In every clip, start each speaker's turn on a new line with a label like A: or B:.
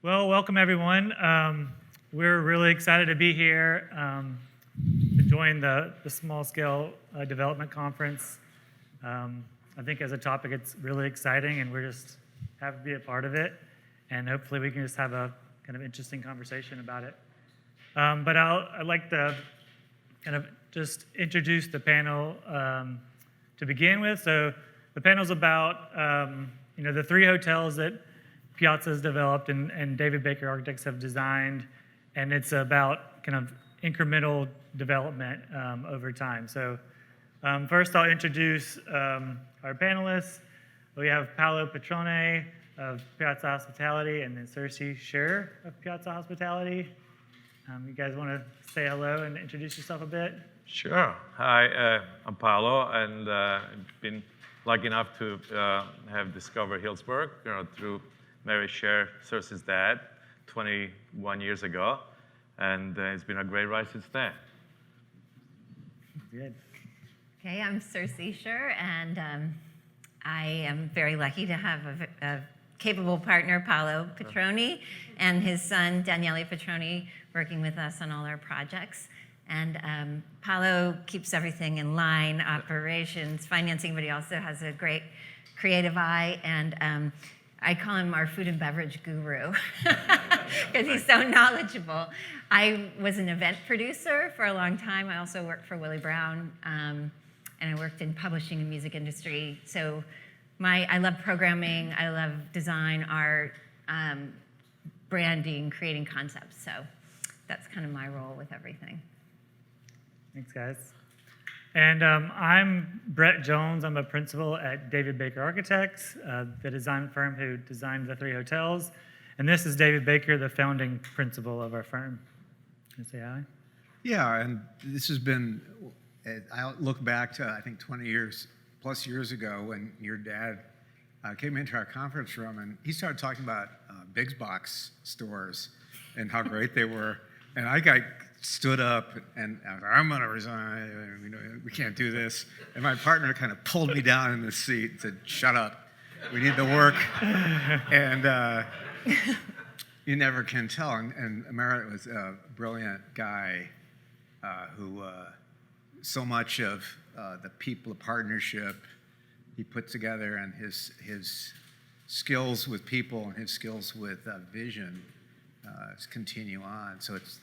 A: Well, welcome everyone. We're really excited to be here to join the Small Scale Development Conference. I think as a topic, it's really exciting, and we're just happy to be a part of it. And hopefully, we can just have a kind of interesting conversation about it. But I'd like to kind of just introduce the panel to begin with. So the panel's about the three hotels that Piazza has developed and David Baker Architects have designed, and it's about kind of incremental development over time. So first I'll introduce our panelists. We have Paolo Petrone of Piazza Hospitality and then Cersei Scherer of Piazza Hospitality. You guys want to say hello and introduce yourself a bit?
B: Sure. Hi, I'm Paolo, and I've been lucky enough to have discovered Healdsburg through Mary Scherer, Cersei's dad, 21 years ago, and it's been a great ride since then.
A: Good.
C: Okay, I'm Cersei Scherer, and I am very lucky to have a capable partner, Paolo Petrone, and his son, Daniele Petrone, working with us on all our projects. And Paolo keeps everything in line, operations, financing, but he also has a great creative eye, and I call him our food and beverage guru because he's so knowledgeable. I was an event producer for a long time. I also worked for Willie Brown, and I worked in publishing and music industry. So I love programming, I love design, art, branding, creating concepts. So that's kind of my role with everything.
A: Thanks, guys. And I'm Brett Jones. I'm a principal at David Baker Architects, the design firm who designed the three hotels. And this is David Baker, the founding principal of our firm. Can you say hi?
D: Yeah, and this has been, I look back to, I think, 20 years plus years ago when your dad came into our conference room and he started talking about Big Box stores and how great they were. And I stood up and I was like, I'm going to resign. We can't do this. And my partner kind of pulled me down in the seat and said, shut up. We need the work. And you never can tell. And Merritt was a brilliant guy who so much of the people, the partnership he put together and his skills with people and his skills with vision continue on. So it's,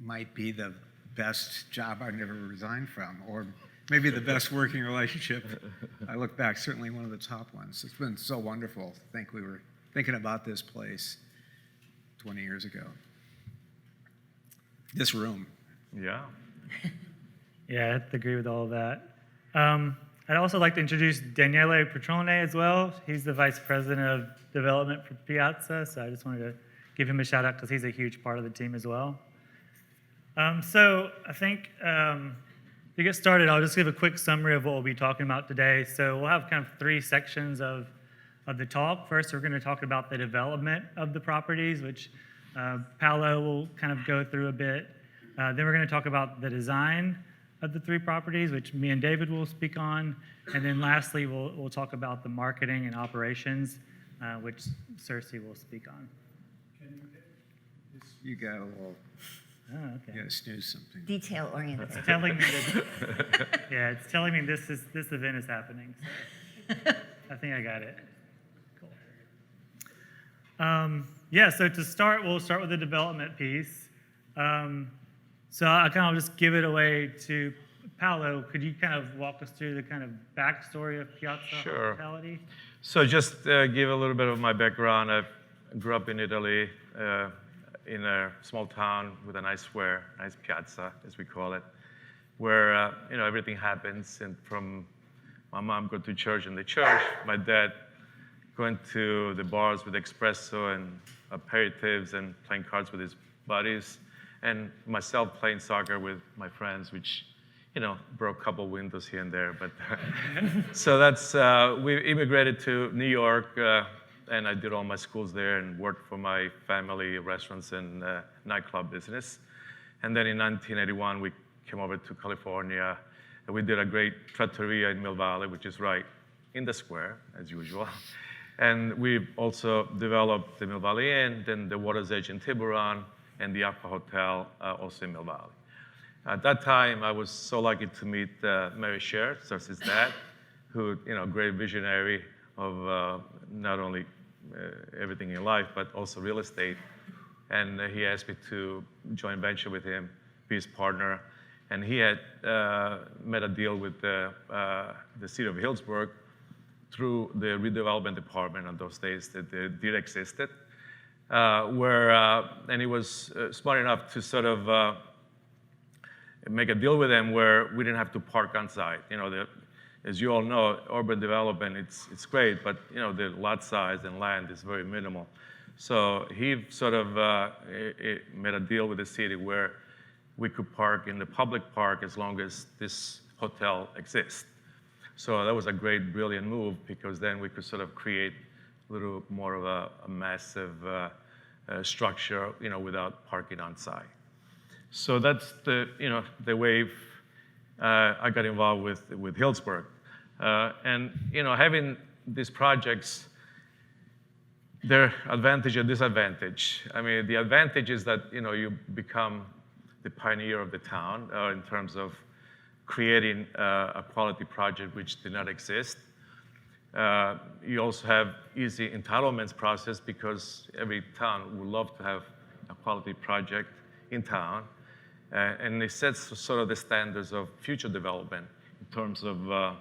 D: might be the best job I've never resigned from, or maybe the best working relationship. I look back, certainly one of the top ones. It's been so wonderful to think we were thinking about this place 20 years ago. This room.
B: Yeah.
A: Yeah, I have to agree with all of that. I'd also like to introduce Daniele Petrone as well. He's the Vice President of Development for Piazza, so I just wanted to give him a shout out because he's a huge part of the team as well. So I think to get started, I'll just give a quick summary of what we'll be talking about today. So we'll have kind of three sections of the talk. First, we're going to talk about the development of the properties, which Paolo will kind of go through a bit. Then we're going to talk about the design of the three properties, which me and David will speak on. And then lastly, we'll talk about the marketing and operations, which Cersei will speak on.
D: You got a little,
A: Oh, okay.
D: you got to snooze something.
C: Detail oriented.
A: It's telling me that, yeah, it's telling me this event is happening. So I think I got it. Cool. Yeah, so to start, we'll start with the development piece. So I kind of just give it away to Paolo. Could you kind of walk us through the kind of backstory of Piazza Hospitality?
B: So just give a little bit of my background. I grew up in Italy, in a small town with a nice square, nice piazza, as we call it, where everything happens. And from my mom going to church in the church, my dad going to the bars with espresso and aperitifs and playing cards with his buddies, and myself playing soccer with my friends, which broke a couple windows here and there. But so that's we immigrated to New York. And I did all my schools there and worked for my family restaurants and nightclub business. And then in 1981, we came over to California, and we did a great trattoria in Mill Valley, which is right in the square, as usual. And we've also developed the Mill Valley Inn, then the Water's Edge in Tiburon, and the Aqua Hotel, also in Mill Valley. At that time, I was so lucky to meet Mary Sher, Cersei's dad, who, great visionary of not only everything in life, but also real estate. And he asked me to joint venture with him, be his partner. And he had made a deal with the city of Hillsburg through the redevelopment department on those days that did existed, and he was smart enough to sort of make a deal with them where we didn't have to park on site. As you all know, urban development, it's great, but the lot size and land is very minimal. So he sort of made a deal with the city where we could park in the public park as long as this hotel exists. So that was a great, brilliant move because then we could sort of create a little more of a massive structure, without parking on site. So that's the way I got involved with Hillsburg. And having these projects, their advantage and disadvantage. I mean, the advantage is that you become the pioneer of the town in terms of creating a quality project which did not exist. You also have easy entitlements process because every town would love to have a quality project in town. And it sets sort of the standards of future development in terms of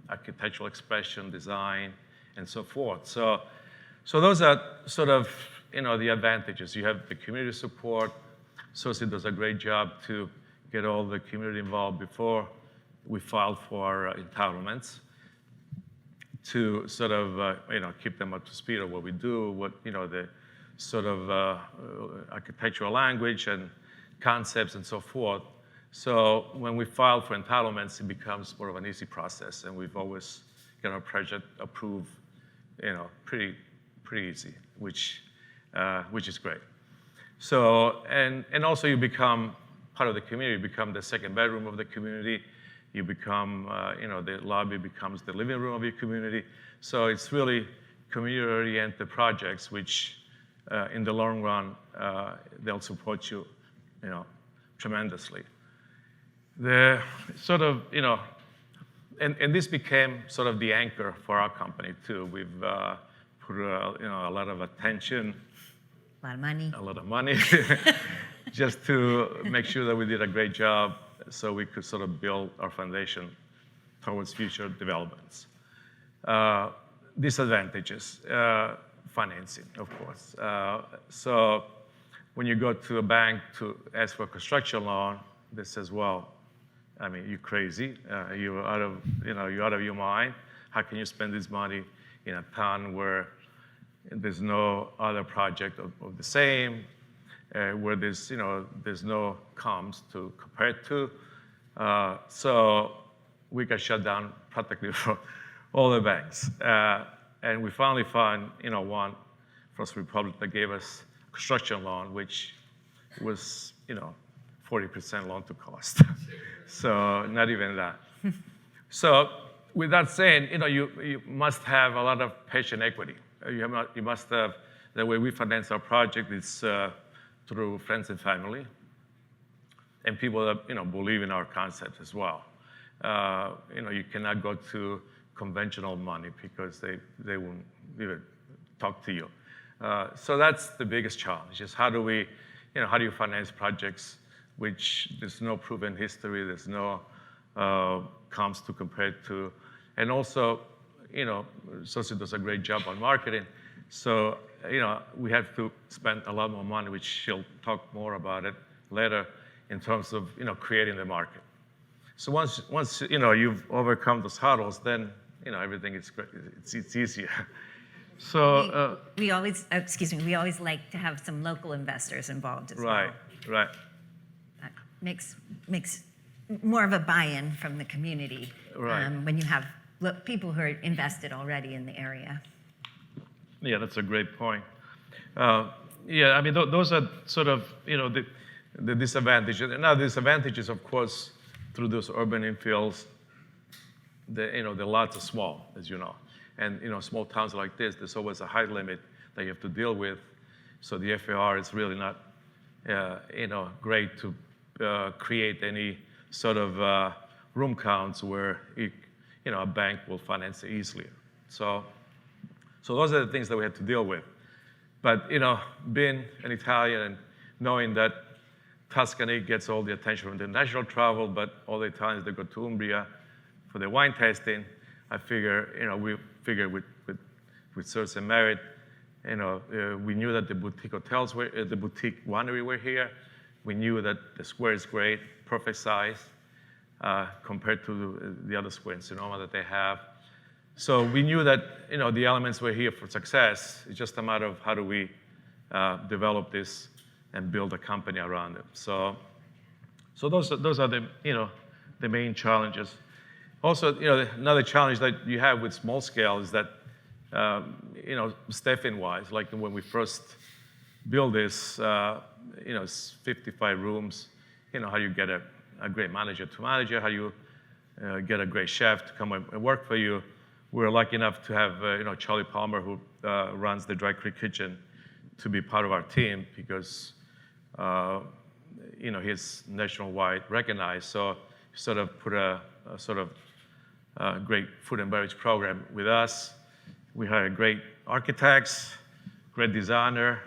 B: architectural expression, design, and so forth. So those are sort of the advantages. You have the community support. Cersei does a great job to get all the community involved before we filed for our entitlements to sort of keep them up to speed on what we do, what the sort of architectural language and concepts and so forth. So when we file for entitlements, it becomes more of an easy process, and we've always got our project approved, pretty easy, which is great. So and also you become part of the community. You become the second bedroom of the community. You become, the lobby becomes the living room of your community. So it's really community-oriented projects, which in the long run, they'll support you, tremendously. The sort of, and this became sort of the anchor for our company too. We've put a lot of attention,
C: A lot of money,
B: just to make sure that we did a great job so we could sort of build our foundation towards future developments. Disadvantages, financing, of course. So when you go to a bank to ask for a construction loan, they says, well, I mean, you're crazy. You're out of your mind. How can you spend this money in a town where there's no other project of the same, where there's no comps to compare it to. So we got shut down practically for all the banks. And we finally found, one, First Republic, that gave us a construction loan, which was, 40% loan to cost. So not even that. So with that saying, you must have a lot of patient equity. You must have, the way we finance our project is through friends and family, and people that believe in our concept as well. You cannot go to conventional money because they won't even talk to you. So that's the biggest challenge: is how do you finance projects which there's no proven history, there's no comps to compare it to, and also, Cersei does a great job on marketing. So, we have to spend a lot more money, which she'll talk more about it later, in terms of, creating the market. So once you've overcome those hurdles, then, everything is great. It's easier. So
C: we always like to have some local investors involved as well.
B: Right.
C: That makes more of a buy-in from the community when you have people who are invested already in the area.
B: Yeah, that's a great point. Yeah, I mean, those are sort of, the disadvantages. And now the disadvantages, of course, through those urban infills, the lots are small, as you know. And small towns like this, there's always a height limit that you have to deal with. So the FAR is really not, great to create any sort of room counts where a bank will finance it easily. So those are the things that we had to deal with. But being an Italian and knowing that Tuscany gets all the attention from the international travel, but all the Italians that go to Umbria for their wine tasting, I figure, we figured with Circe and Merit, we knew that the boutique hotels were, the boutique winery were here. We knew that the square is great, perfect size compared to the other square in Sonoma that they have. So we knew that the elements were here for success. It's just a matter of how do we develop this and build a company around it. So those are the the main challenges. Also, another challenge that you have with small scale is that staffing wise, like when we first build this, it's 55 rooms. How you get a great manager to manage it, how you get a great chef to come and work for you. We're lucky enough to have Charlie Palmer, who runs the Dry Creek Kitchen, to be part of our team because he's nationwide recognized. So he sort of put a sort of great food and beverage program with us. We hired great architects, great designer,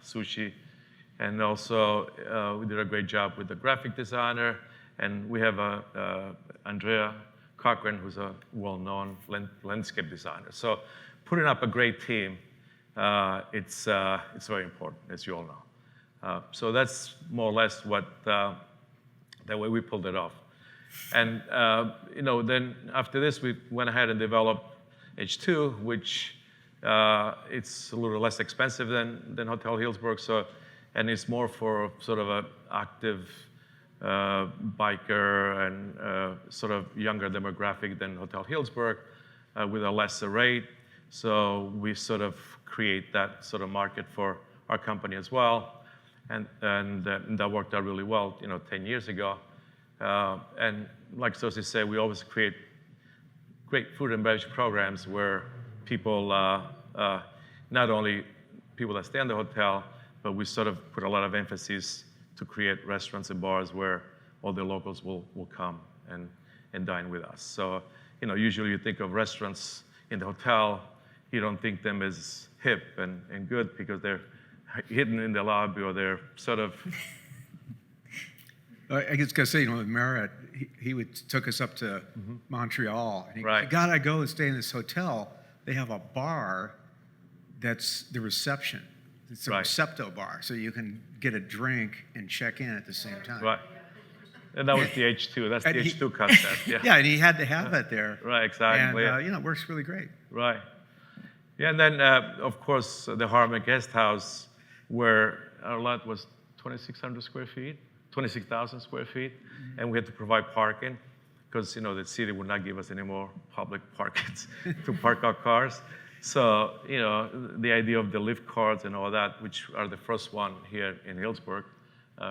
B: Sushi, and also we did a great job with the graphic designer. And we have Andrea Cochran, who's a well-known landscape designer. So putting up a great team, it's very important, as you all know. So that's more or less what the way we pulled it off. And then after this, we went ahead and developed H2, which it's a little less expensive than Hotel Healdsburg. So, and it's more for sort of an active biker and sort of younger demographic than Hotel Healdsburg, with a lesser rate. So we sort of create that sort of market for our company as well, and that worked out really well, 10 years ago. And like Sosi said, we always create great food and beverage programs where people, not only people that stay in the hotel, but we sort of put a lot of emphasis to create restaurants and bars where all the locals will come and dine with us. So, usually you think of restaurants in the hotel, you don't think them as hip and good because they're hidden in the lobby or they're sort of...
D: I was going to say, with Merritt, he took us up to Montreal. And he
B: Right.
D: goes, God, I go and stay in this hotel. They have a bar that's the reception. It's a
B: Right.
D: Recepto bar, so you can get a drink and check in at the same time.
B: Right. And that was the H2. That's the
D: And he-
B: H2 concept. Yeah.
D: Yeah, and he had to have that there.
B: Right, exactly.
D: And, it works really great.
B: Right. Yeah, and then, of course, the Harmon Guest House, where our lot was 2,600 square feet, 26,000 square feet, and we had to provide parking because, the city would not give us any more public parkings to park our cars. So, the idea of the lift carts and all that, which are the first one here in Healdsburg,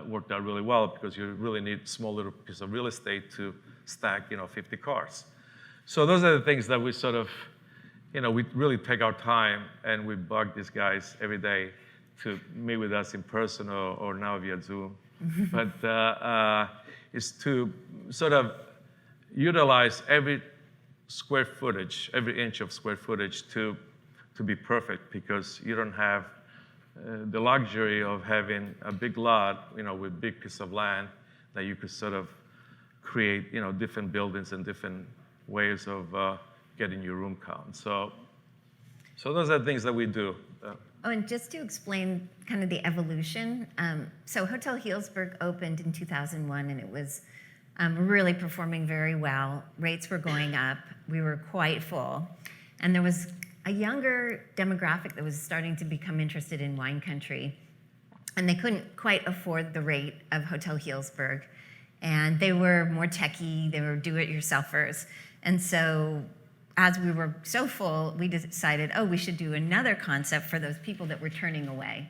B: worked out really well because you really need a small little piece of real estate to stack, 50 cars. So those are the things that we sort of, we really take our time and we bug these guys every day to meet with us in person or now via Zoom. But is to sort of utilize every square footage, every inch of square footage to be perfect because you don't have the luxury of having a big lot, with big piece of land that you could sort of create, different buildings and different ways of getting your room count. So those are the things that we do.
C: Oh, and just to explain kind of the evolution, so Hotel Healdsburg opened in 2001, and it was really performing very well. Rates were going up. We were quite full. And there was a younger demographic that was starting to become interested in wine country, and they couldn't quite afford the rate of Hotel Healdsburg. And they were more techie, they were do-it-yourselfers. And so as we were so full, we decided, we should do another concept for those people that we're turning away.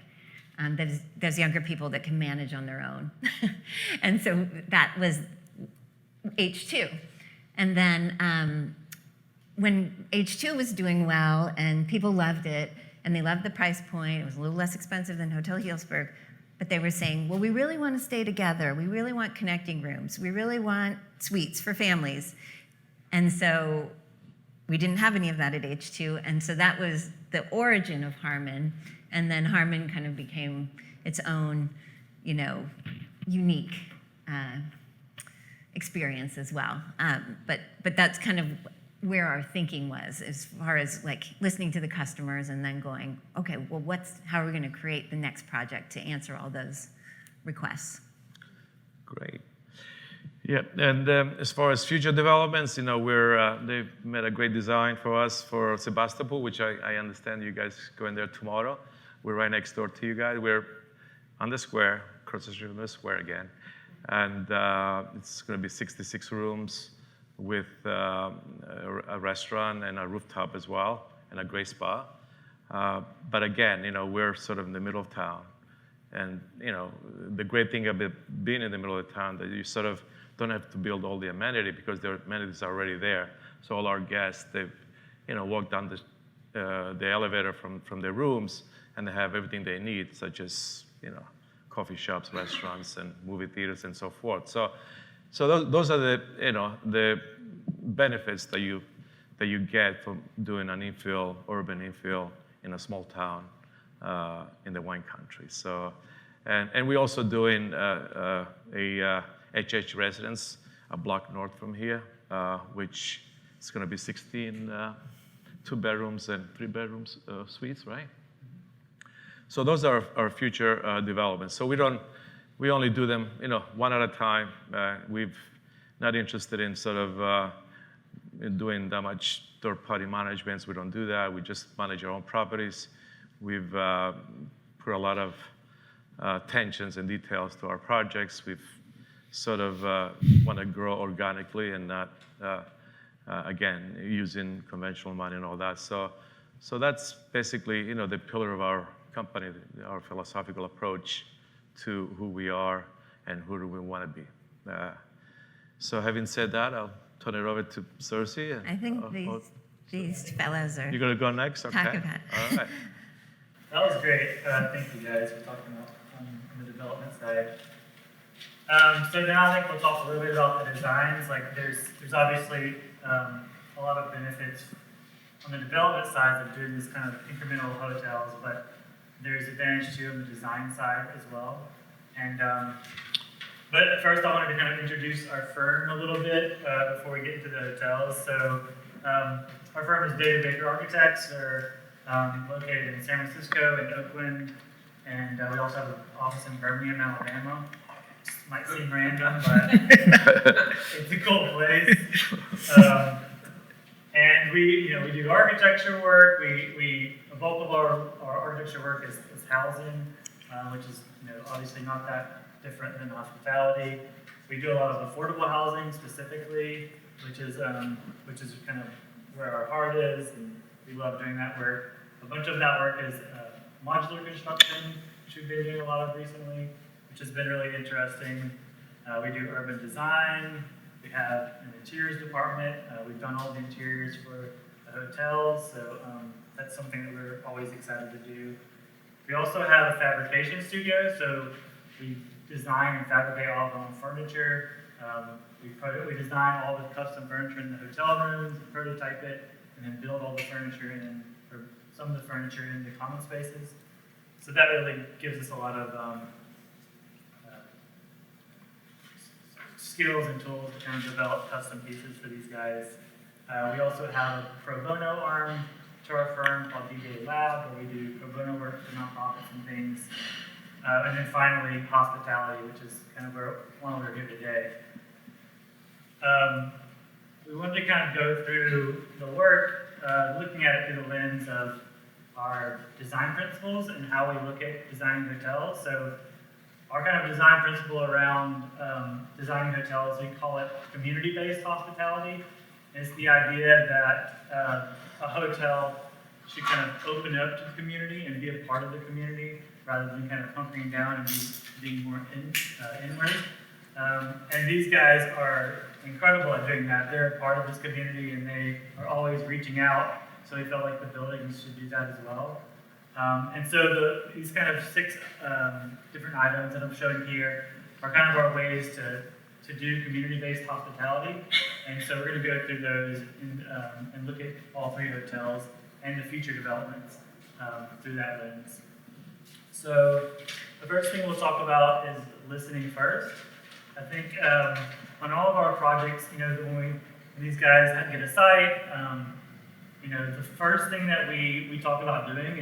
C: Those younger people that can manage on their own. And so that was H2. And then when H2 was doing well and people loved it and they loved the price point, it was a little less expensive than Hotel Healdsburg, but they were saying, well, we really want to stay together. We really want connecting rooms. We really want suites for families. And so we didn't have any of that at H2. And so that was the origin of Harmon. And then Harmon kind of became its own, unique experience as well. But that's kind of where our thinking was, as far as like listening to the customers and then going, okay, well, how are we going to create the next project to answer all those requests?
B: Great. Yeah, and as far as future developments, they've made a great design for us for Sebastopol, which I understand you guys going there tomorrow. We're right next door to you guys. We're on the square, across the street from the square again. And it's going to be 66 rooms with a restaurant and a rooftop as well, and a great spa. But again, we're sort of in the middle of town. And, the great thing about being in the middle of town that you sort of don't have to build all the amenity because the amenities are already there. So all our guests, they've, walked down the elevator from their rooms, and they have everything they need, such as, coffee shops, restaurants, and movie theaters, and so forth. So those are the benefits that you get from doing an urban infill in a small town in the wine country. So, and we're also doing a HH residence a block north from here, which is going to be 16 2-bedrooms and 3-bedrooms suites, right? So those are our future developments. So we only do them, one at a time. We're not interested in sort of in doing that much third-party management. We don't do that. We just manage our own properties. We've put a lot of attentions and details to our projects. We've sort of want to grow organically and not, again, using conventional money and all that. So that's basically, the pillar of our company, our philosophical approach to who we are and who do we want to be. So having said that, I'll turn it over to Cersei.
C: I think these fellows are
B: You're going to go next? Okay.
C: talk about.
B: All right.
A: That was great. Thank you guys for talking about on the development side. So now I think we'll talk a little bit about the designs. Like there's obviously a lot of benefits on the development side of doing this kind of incremental hotels, but there's advantage too on the design side as well. And but first I wanted to kind of introduce our firm a little bit before we get into the hotels. So our firm is David Baker Architects. We're located in San Francisco and Oakland, and we also have an office in Birmingham, Alabama. Might seem random, but it's a cool place. And we do architecture work. A bulk of our architecture work is housing, which is obviously not that different than hospitality. We do a lot of affordable housing specifically, which is kind of where our heart is, and we love doing that work. A bunch of that work is modular construction, which we've been doing a lot of recently, which has been really interesting. We do urban design. We have an interiors department. We've done all the interiors for the hotels, so that's something that we're always excited to do. We also have a fabrication studio, so we design and fabricate all of our own furniture. We design all the custom furniture in the hotel rooms, prototype it, and then build all the furniture or some of the furniture in the common spaces. So that really gives us a lot of skills and tools to kind of develop custom pieces for these guys. We also have a pro bono arm to our firm called DJ Lab, where we do pro bono work for nonprofits and things. And then finally, hospitality, which is kind of why we're here today. We wanted to kind of go through the work, looking at it through the lens of our design principles and how we look at designing hotels. So our kind of design principle around designing hotels, we call it community-based hospitality. It's the idea that a hotel should kind of open up to the community and be a part of the community rather than kind of hunkering down and being more inward. And these guys are incredible at doing that. They're a part of this community and they are always reaching out. So we felt like the buildings should do that as well. And so these kind of 6 different items that I'm showing here are kind of our ways to do community-based hospitality. And so we're going to go through those and look at all 3 hotels and the future developments through that lens. So the first thing we'll talk about is listening first. I think on all of our projects, when these guys get a site, the first thing that we talk about doing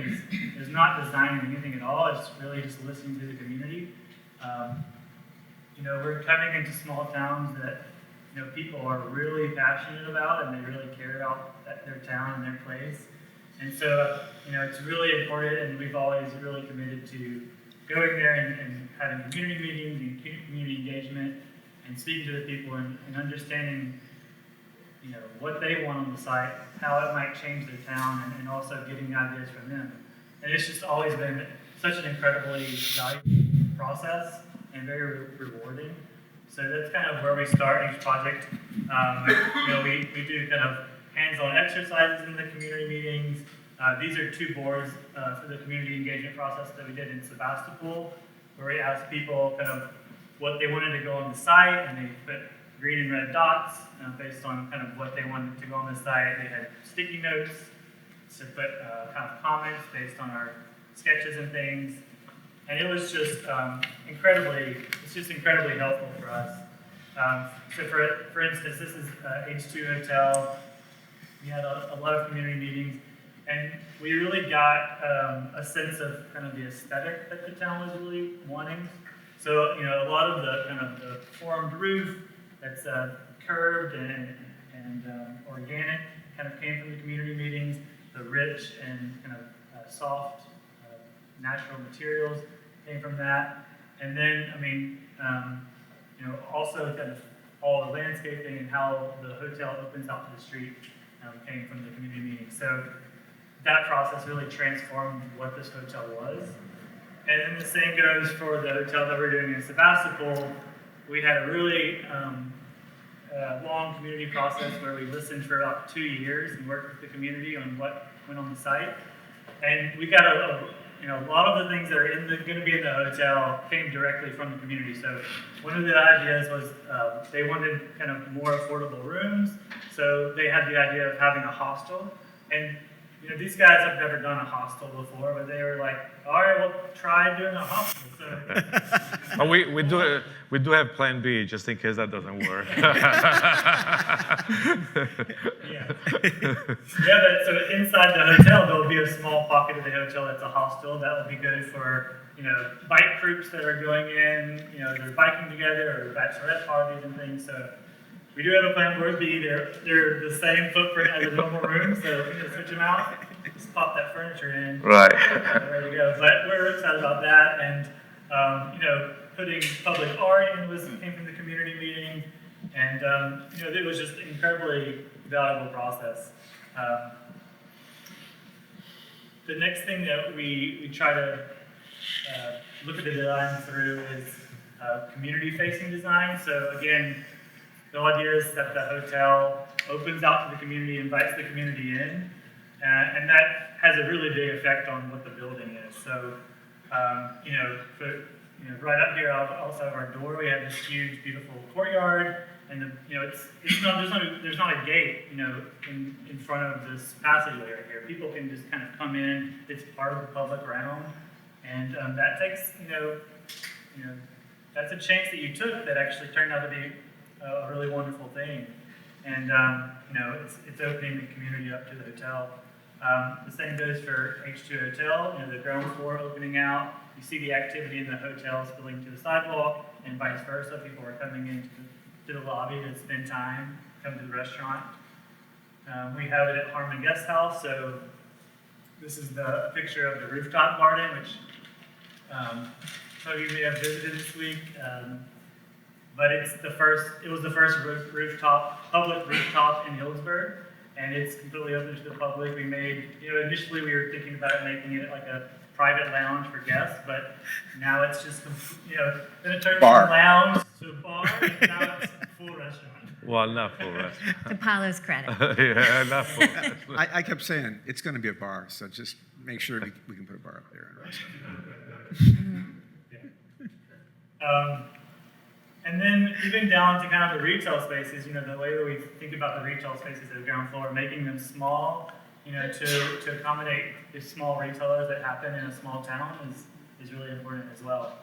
A: is not designing anything at all. It's really just listening to the community. We're coming into small towns that people are really passionate about and they really care about their town and their place. And so it's really important, and we've always really committed to going there and having community meetings and community engagement and speaking to the people and understanding what they want on the site, how it might change their town, and also getting ideas from them. And it's just always been such an incredibly valuable process and very rewarding. So that's kind of where we start each project. We do kind of hands-on exercises in the community meetings. These are 2 boards for the community engagement process that we did in Sebastopol, where we asked people kind of what they wanted to go on the site, and they put green and red dots based on kind of what they wanted to go on the site. They had sticky notes to put kind of comments based on our sketches and things. And it was just incredibly helpful for us. So for instance, this is H2 Hotel. We had a lot of community meetings, and we really got a sense of kind of the aesthetic that the town was really wanting. So, a lot of the kind of the formed roof that's curved and organic kind of came from the community meetings. The rich and kind of soft natural materials came from that. And then, also kind of all the landscaping and how the hotel opens out to the street came from the community meeting. So that process really transformed what this hotel was. And then the same goes for the hotel that we're doing in Sebastopol. We had a really long community process where we listened for about 2 years and worked with the community on what went on the site. And we got a lot of the things that are going to be in the hotel came directly from the community. So one of the ideas was they wanted kind of more affordable rooms. So they had the idea of having a hostel. And these guys have never done a hostel before, but they were like, all right, we'll try doing a hostel. So,
B: But we do have Plan B just in case that doesn't work.
A: But so inside the hotel, there'll be a small pocket of the hotel that's a hostel. That will be good for, bike groups that are going in, they're biking together, or bachelorette parties and things. So we do have a Plan B. They're the same footprint as a normal room, so if you switch them out, just pop that furniture in.
B: Right.
A: Ready to go. But we're excited about that, and putting public art in came from the community meeting, and it was just an incredibly valuable process. The next thing that we try to look at the design through is community-facing design. So again, the idea is that the hotel opens out to the community, invites the community in, and that has a really big effect on what the building is. So, right up here outside of our door, we have this huge, beautiful courtyard, and there's not a gate, in front of this passageway right here. People can just kind of come in. It's part of the public realm, and that takes, that's a chance that you took that actually turned out to be a really wonderful thing. And, it's opening the community up to the hotel. The same goes for H2 Hotel, the ground floor opening out. You see the activity in the hotel spilling to the sidewalk, and vice versa. People are coming into the lobby to spend time, come to the restaurant. We have it at Harmon Guest House. So this is the picture of the rooftop garden, which some of you may have visited this week. But it was the first public rooftop in Healdsburg, and it's completely open to the public. We made, initially we were thinking about making it like a private lounge for guests, but now it's just, then it turned from a lounge to a bar, and now it's a full restaurant.
B: Well, not full restaurant.
C: To Paulo's credit.
B: Yeah, not full restaurant.
D: I kept saying, it's going to be a bar, so just make sure we can put a bar up there. And
A: And then even down to kind of the retail spaces, you know, the way that we think about the retail spaces at the ground floor, making them small, you know, to accommodate the small retailers that happen in a small town is really important as well.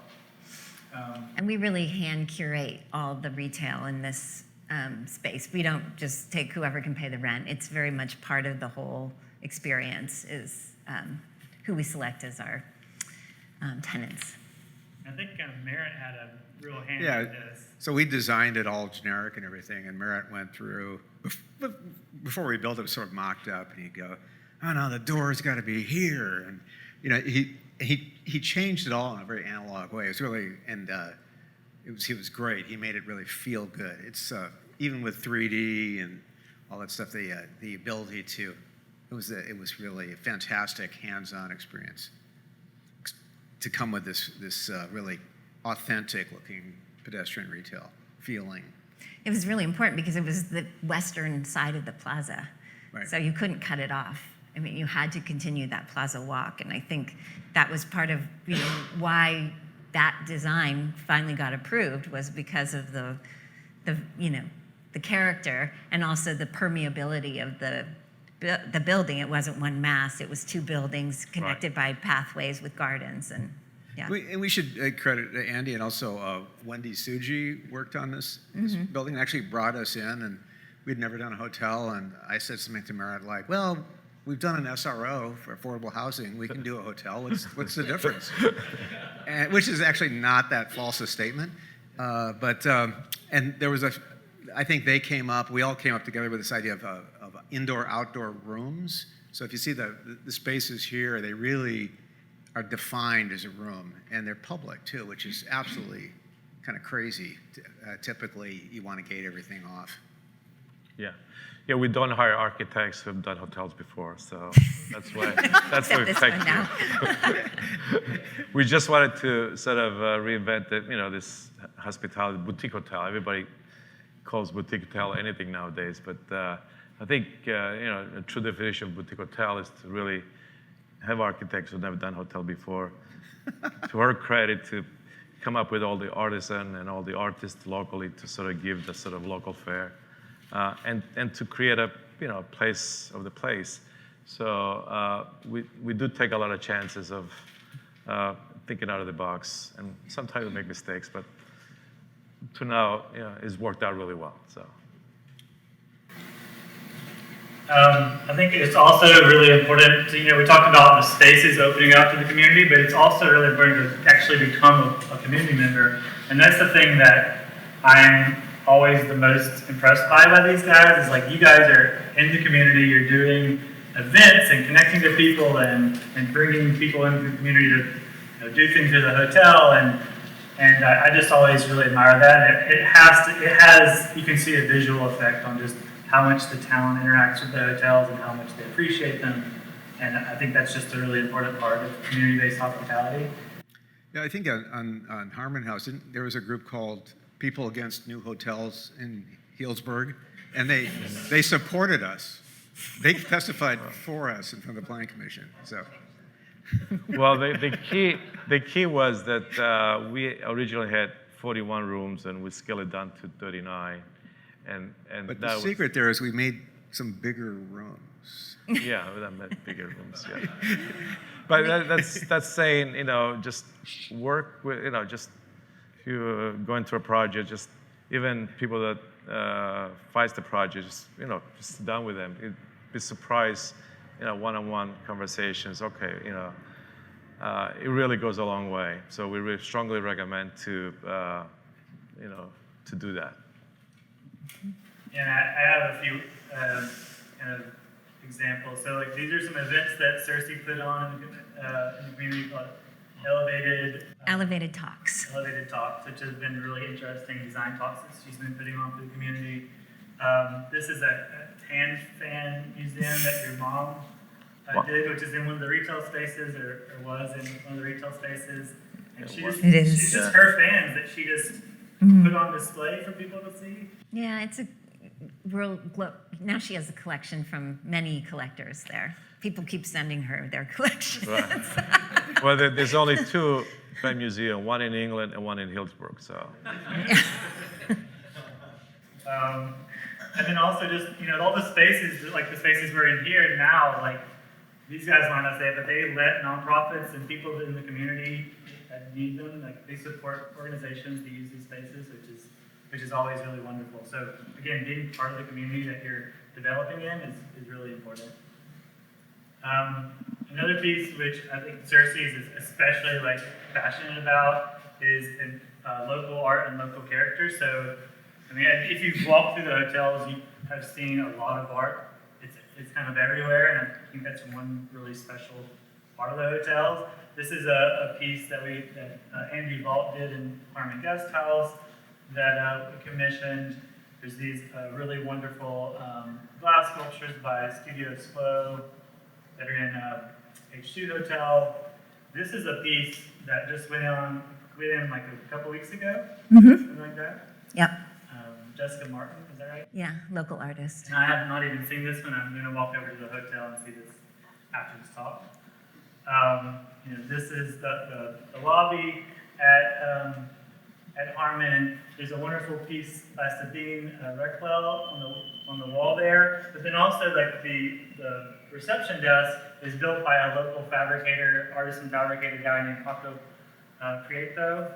C: And we really hand curate all the retail in this space. We don't just take whoever can pay the rent. It's very much part of the whole experience is who we select as our tenants.
A: I think Merit had a real hand
D: Yeah,
A: in this.
D: so we designed it all generic and everything, and Merritt went through, before we built it, it was sort of mocked up, and he'd go, oh no, the door's got to be here. And, you know, he changed it all in a very analog way. It was really, and he was great. He made it really feel good. It's, even with 3D and all that stuff, the ability to, it was really a fantastic hands-on experience to come with this really authentic looking pedestrian retail feeling.
C: It was really important because it was the western side of the plaza.
D: Right.
C: So you couldn't cut it off. I mean, you had to continue that plaza walk. And I think that was part of, you know, why that design finally got approved was because of the you know, the character and also the permeability of the building. It wasn't one mass. It was two buildings connected by pathways with gardens and yeah.
D: We should credit Andy and also Wendy Suji worked on this building and actually brought us in, and we'd never done a hotel, and I said something to Merritt like, well, we've done an SRO for affordable housing, we can do a hotel, what's the difference? And, which is actually not that false a statement, and there was I think they came up, we all came up together with this idea of indoor-outdoor rooms. So if you see the spaces here, they really are defined as a room, and they're public too, which is absolutely kind of crazy. Typically, you want to gate everything off.
B: Yeah, we don't hire architects who've done hotels before, so that's why
C: Except
B: we
C: this
B: picked
C: one now.
B: you. We just wanted to sort of reinvent it, you know, this hospitality boutique hotel. Everybody calls boutique hotel anything nowadays, but I think you know, a true definition of boutique hotel is to really have architects who've never done hotel before. To her credit, to come up with all the artisan and all the artists locally to sort of give the sort of local flair, and to create a, you know, place of the place. So we do take a lot of chances of thinking out of the box, and sometimes we make mistakes, but to now, you know, it's worked out really well. So.
A: I think it's also really important to, you know, we talked about the spaces opening up to the community, but it's also really important to actually become a community member. And that's the thing that I'm always the most impressed by these guys is like, you guys are in the community, you're doing events and connecting to people and bringing people into the community to, you know, do things at the hotel. And I just always really admire that. It has, you can see a visual effect on just how much the town interacts with the hotels and how much they appreciate them. And I think that's just a really important part of community-based hospitality.
D: Yeah, I think on Harmon House, there was a group called People Against New Hotels in Healdsburg, and they supported us. They testified for us in front of the Planning Commission. So.
B: Well, the key was that we originally had 41 rooms, and we scaled it down to 39.
D: But the secret there is we made some bigger rooms.
B: Yeah, that meant bigger rooms. Yeah, but that's saying, you know, just work with, you know, just if you go into a project, just even people that fight the project, just, you know, just sit down with them. You'd be surprised, you know, one-on-one conversations. Okay, you know, it really goes a long way. So we really strongly recommend to, you know, to do that.
A: And I have a few kind of examples. So like these are some events that Cersei put on in the community called Elevated
C: Talks.
A: Elevated Talks, which has been really interesting design talks that she's been putting on for the community. This is a hand fan museum that your mom did, which is in one of the retail spaces, or was in one of the retail spaces. And it's just her fans that she just put on display for people to see.
C: Yeah, now she has a collection from many collectors there. People keep sending her their collections.
B: Right. Well, there's only two Penn Museum, one in England and one in Hillsborough. So
A: And then also just, all the spaces, like the spaces we're in here now, like these guys might not say it, but they let nonprofits and people in the community that need them, like they support organizations to use these spaces, which is always really wonderful. So again, being part of the community that you're developing in is really important. Another piece which I think Cersei is especially like passionate about is in local art and local character. So I mean, if you've walked through the hotels, you have seen a lot of art. It's kind of everywhere, and I think that's one really special part of the hotels. This is a piece that Andy Vault did in Harmon Guest House that we commissioned. There's these really wonderful glass sculptures by Studio Slow that are in H2 Hotel. This is a piece that just went in like a couple weeks ago, something like that.
C: Yep.
A: Jessica Martin, is that right?
C: Yeah, local artist.
A: And I have not even seen this one. I'm going to walk over to the hotel and see this after this talk. This is the lobby at Harmon. There's a wonderful piece by Sabine Reckwell on the wall there. But then also like the reception desk is built by a local artisan fabricator guy named Paco Prieto.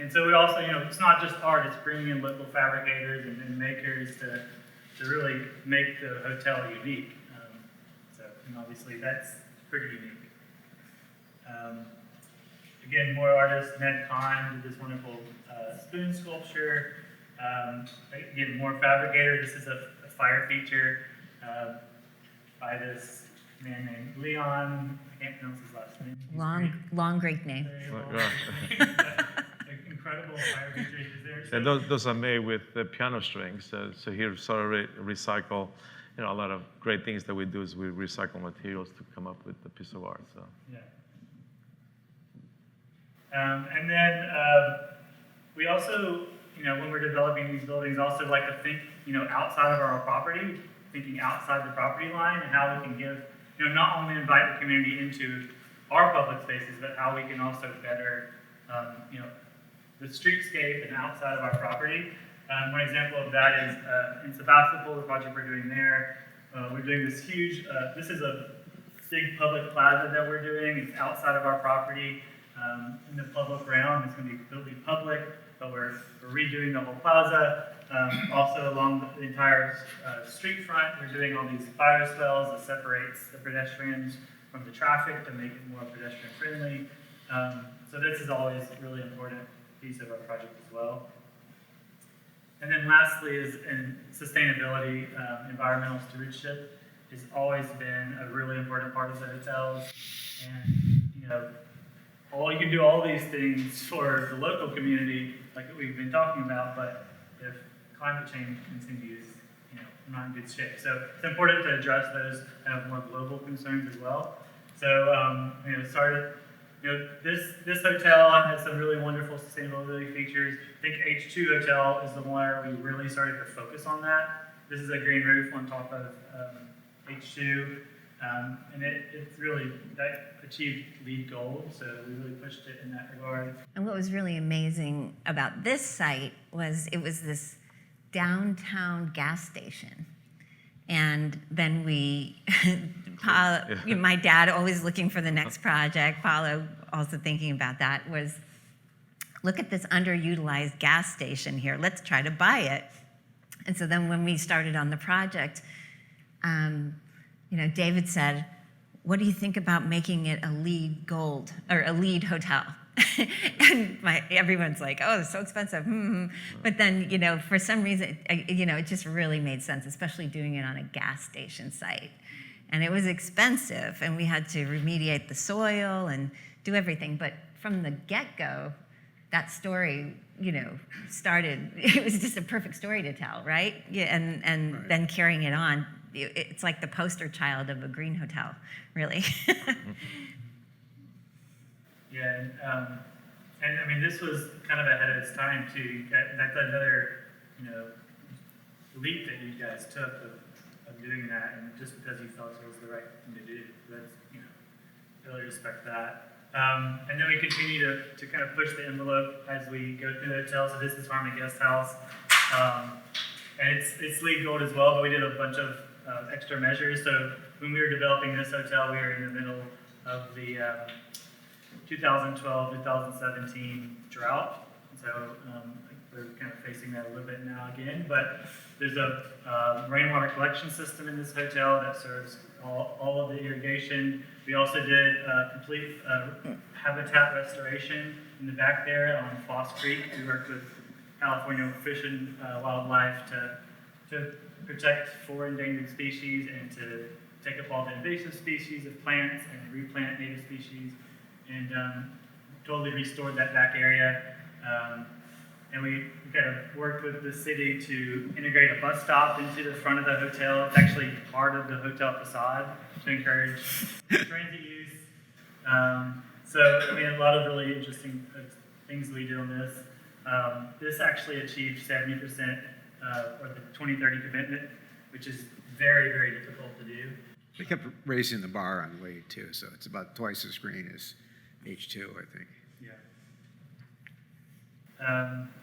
A: And so we also, it's not just art, it's bringing in local fabricators and makers to really make the hotel unique. And obviously that's pretty unique. Again, more artists, Ned Kahn did this wonderful spoon sculpture. Again, more fabricator. This is a fire feature by this man named Leon. I can't pronounce his last name. He's
C: Long Greek name.
A: Incredible fire features there.
B: and those are made with piano strings. So here, sort of recycle. A lot of great things that we do is we recycle materials to come up with a piece of art. So.
A: Yeah. And then we also, when we're developing these buildings, also like to think, outside of our property, thinking outside the property line, and how we can give, not only invite the community into our public spaces, but how we can also better, the streetscape and outside of our property. One example of that is in Sebastopol, the project we're doing there. We're doing this huge, this is a big public plaza that we're doing. It's outside of our property in the public realm. It's going to be public, but we're redoing the whole plaza. Also along the entire street front, we're doing all these fire swells that separates the pedestrians from the traffic to make it more pedestrian friendly. So this is always a really important piece of our project as well. And then lastly is in sustainability, environmental stewardship has always been a really important part of the hotels. And, you can do all these things for the local community, like we've been talking about, but if climate change continues, not in good shape. So it's important to address those kind of more global concerns as well. So, this hotel has some really wonderful sustainability features. I think H2 Hotel is the one where we really started to focus on that. This is a green roof on top of H2, and it's really, that achieved LEED Gold, so we really pushed it in that regard.
C: And what was really amazing about this site was it was this downtown gas station. And then my dad always looking for the next project, Paulo also thinking about that, was look at this underutilized gas station here. Let's try to buy it. And so then when we started on the project, David said, what do you think about making it a LEED Gold or a LEED hotel? And everyone's like, oh, it's so expensive. But then, for some reason, it just really made sense, especially doing it on a gas station site. And it was expensive, and we had to remediate the soil and do everything. But from the get-go, that story, started. It was just a perfect story to tell, right? Yeah, and right. Then carrying it on, it's like the poster child of a green hotel, really.
A: Yeah, and I mean, this was kind of ahead of its time too. That's another, leap that you guys took of doing that, and just because you felt it was the right thing to do. That's, really respect that. And then we continue to kind of push the envelope as we go through the hotel. So this is Harmon Guest House. And it's LEED Gold as well, but we did a bunch of extra measures. So when we were developing this hotel, we were in the middle of the 2012-2017 drought. So we're kind of facing that a little bit now again. But there's a rainwater collection system in this hotel that serves all of the irrigation. We also did complete habitat restoration in the back there on Foss Creek. We worked with California Fish and Wildlife to protect 4 endangered species and to take up all the invasive species of plants and replant native species, and totally restored that back area. And we kind of worked with the city to integrate a bus stop into the front of the hotel. It's actually part of the hotel facade to encourage transit use. So, a lot of really interesting things we did on this. This actually achieved 70% or the 2030 commitment, which is very, very difficult to do.
D: They kept raising the bar on LEED too, so it's about twice as green as H2, I think.
A: Yeah.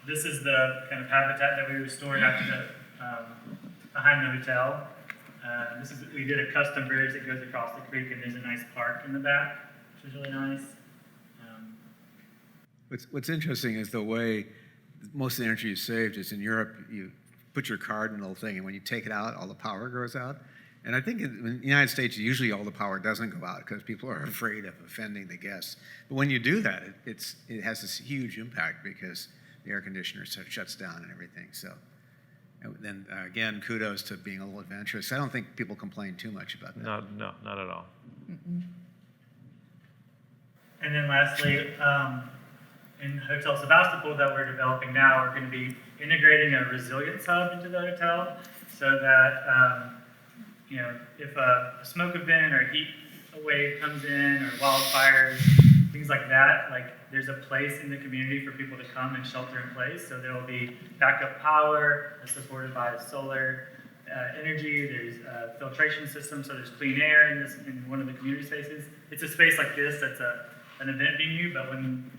A: This is the kind of habitat that we restored after the behind the hotel. We did a custom bridge that goes across the creek, and there's a nice park in the back, which is really nice.
D: What's interesting is the way most of the energy is saved is in Europe, you put your card in the little thing, and when you take it out, all the power goes out. And I think in the United States, usually all the power doesn't go out because people are afraid of offending the guests. But when you do that, it has this huge impact because the air conditioner shuts down and everything. So then again, kudos to being a little adventurous. I don't think people complain too much about that.
B: No, not at all.
A: And then lastly, in Hotel Sebastopol that we're developing now, we're going to be integrating a resilience hub into the hotel so that, if a smoke event or heat wave comes in or wildfires, things like that, there's a place in the community for people to come and shelter in place. So there will be backup power that's supported by solar energy. There's a filtration system, so there's clean air in one of the community spaces. It's a space like this that's an event venue, but when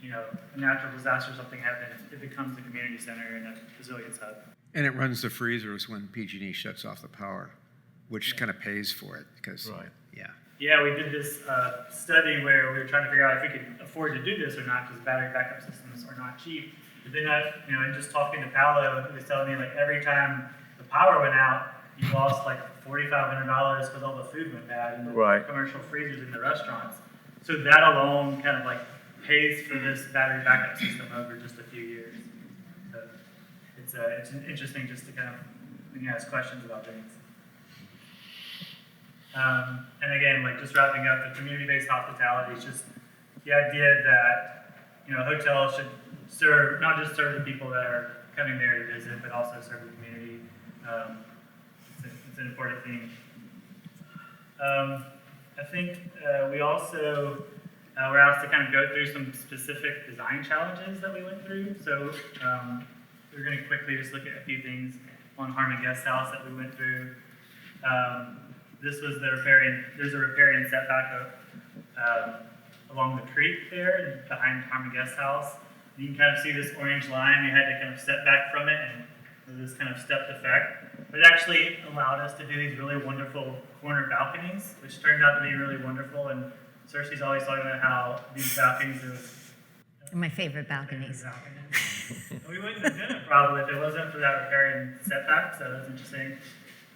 A: a natural disaster or something happens, it becomes the community center and a resilience hub.
D: And it runs the freezers when PG&E shuts off the power, which kind of pays for it because,
B: Right.
D: yeah.
A: Yeah, we did this study where we were trying to figure out if we could afford to do this or not, because battery backup systems are not cheap. But then, and just talking to Paolo, he was telling me every time the power went out, you lost $4,500 because all the food went bad in the
B: Right.
A: commercial freezers in the restaurants. So that alone kind of pays for this battery backup system over just a few years. So it's interesting just to kind of ask questions about things. And again, just wrapping up, the community-based hospitality is just the idea that, hotels should not just serve the people that are coming there to visit, but also serve the community. It's an important thing. I think we also were asked to kind of go through some specific design challenges that we went through. So we're going to quickly just look at a few things on Harmon Guest House that we went through. This was there's a riparian setback along the creek there behind Harmon Guest House. You can kind of see this orange line. We had to kind of step back from it, and this kind of stepped effect. But it actually allowed us to do these really wonderful corner balconies, which turned out to be really wonderful. And Cersei's always talking about how these balconies are
C: My favorite balconies.
A: We wouldn't have done it probably if it wasn't for that riparian setback, so that's interesting.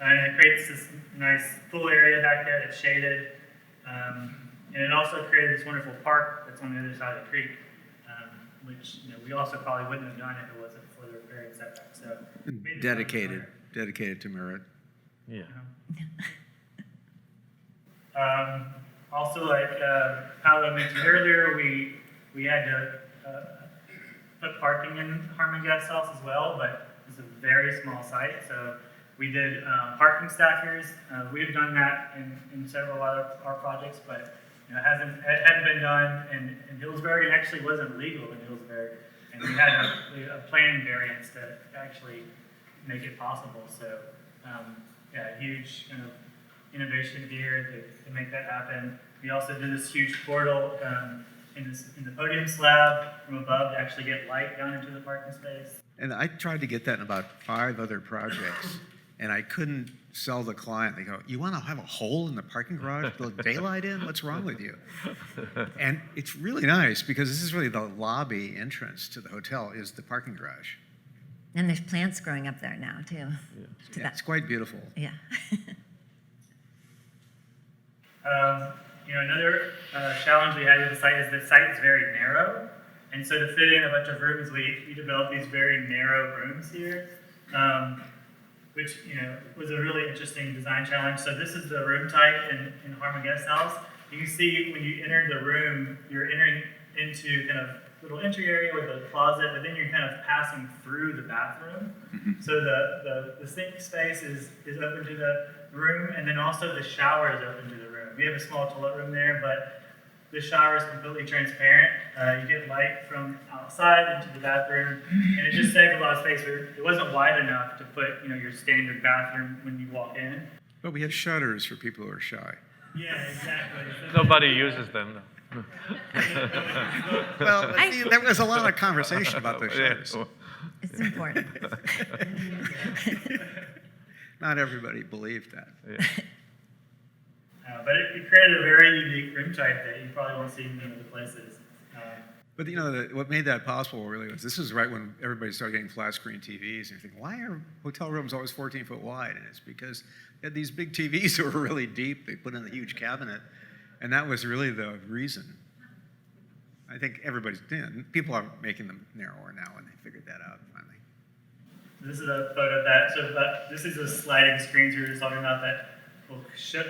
A: And it creates this nice pool area back there that's shaded. And it also created this wonderful park that's on the other side of the creek, which we also probably wouldn't have done if it wasn't for the riparian setback. So
D: Dedicated to Merit.
B: Yeah.
A: Also, like Paolo mentioned earlier, we had to put parking in Harmon Guest House as well, but it's a very small site, so we did parking stackers. We've done that in several other our projects, but it hadn't been done in Hillsbury, and actually wasn't legal in Hillsbury, and we had a planning variance to actually make it possible. So, yeah, huge kind of innovation here to make that happen. We also did this huge portal in the podium slab from above to actually get light down into the parking space.
D: And I tried to get that in about 5 other projects, and I couldn't sell the client. They go, "You want to have a hole in the parking garage, build daylight in? What's wrong with you?" And it's really nice because this is really the lobby entrance to the hotel is the parking garage.
C: And there's plants growing up there now, too. To
D: Yeah, it's quite beautiful.
C: Yeah.
A: Another challenge we had with the site is the site is very narrow. And so to fit in a bunch of rooms, we developed these very narrow rooms here, which was a really interesting design challenge. So this is the room type in Harmon Guest House. You can see when you enter the room, you're entering into kind of little entry area with a closet, but then you're kind of passing through the bathroom. So the sink space is open to the room, and then also the shower is open to the room. We have a small toilet room there, but the shower is completely transparent. You get light from outside into the bathroom, and it just saved a lot of space. It wasn't wide enough to put your standard bathroom when you walk in.
D: But we have shutters for people who are shy.
A: Yeah, exactly. So
B: Nobody uses them. No.
D: Well, see, there was a lot of conversation about those shutters.
B: Yeah.
C: It's important.
D: Not everybody believed that.
B: Yeah.
A: but it created a very unique room type that you probably won't see in many other places.
D: But what made that possible really was this is right when everybody started getting flat screen TVs, and you think, why are hotel rooms always 14 foot wide? And it's because they had these big TVs that were really deep. They put in a huge cabinet, and that was really the reason. I think people are making them narrower now, and they figured that out finally.
A: This is a photo of that. So this is a sliding screens we were just talking about that will shut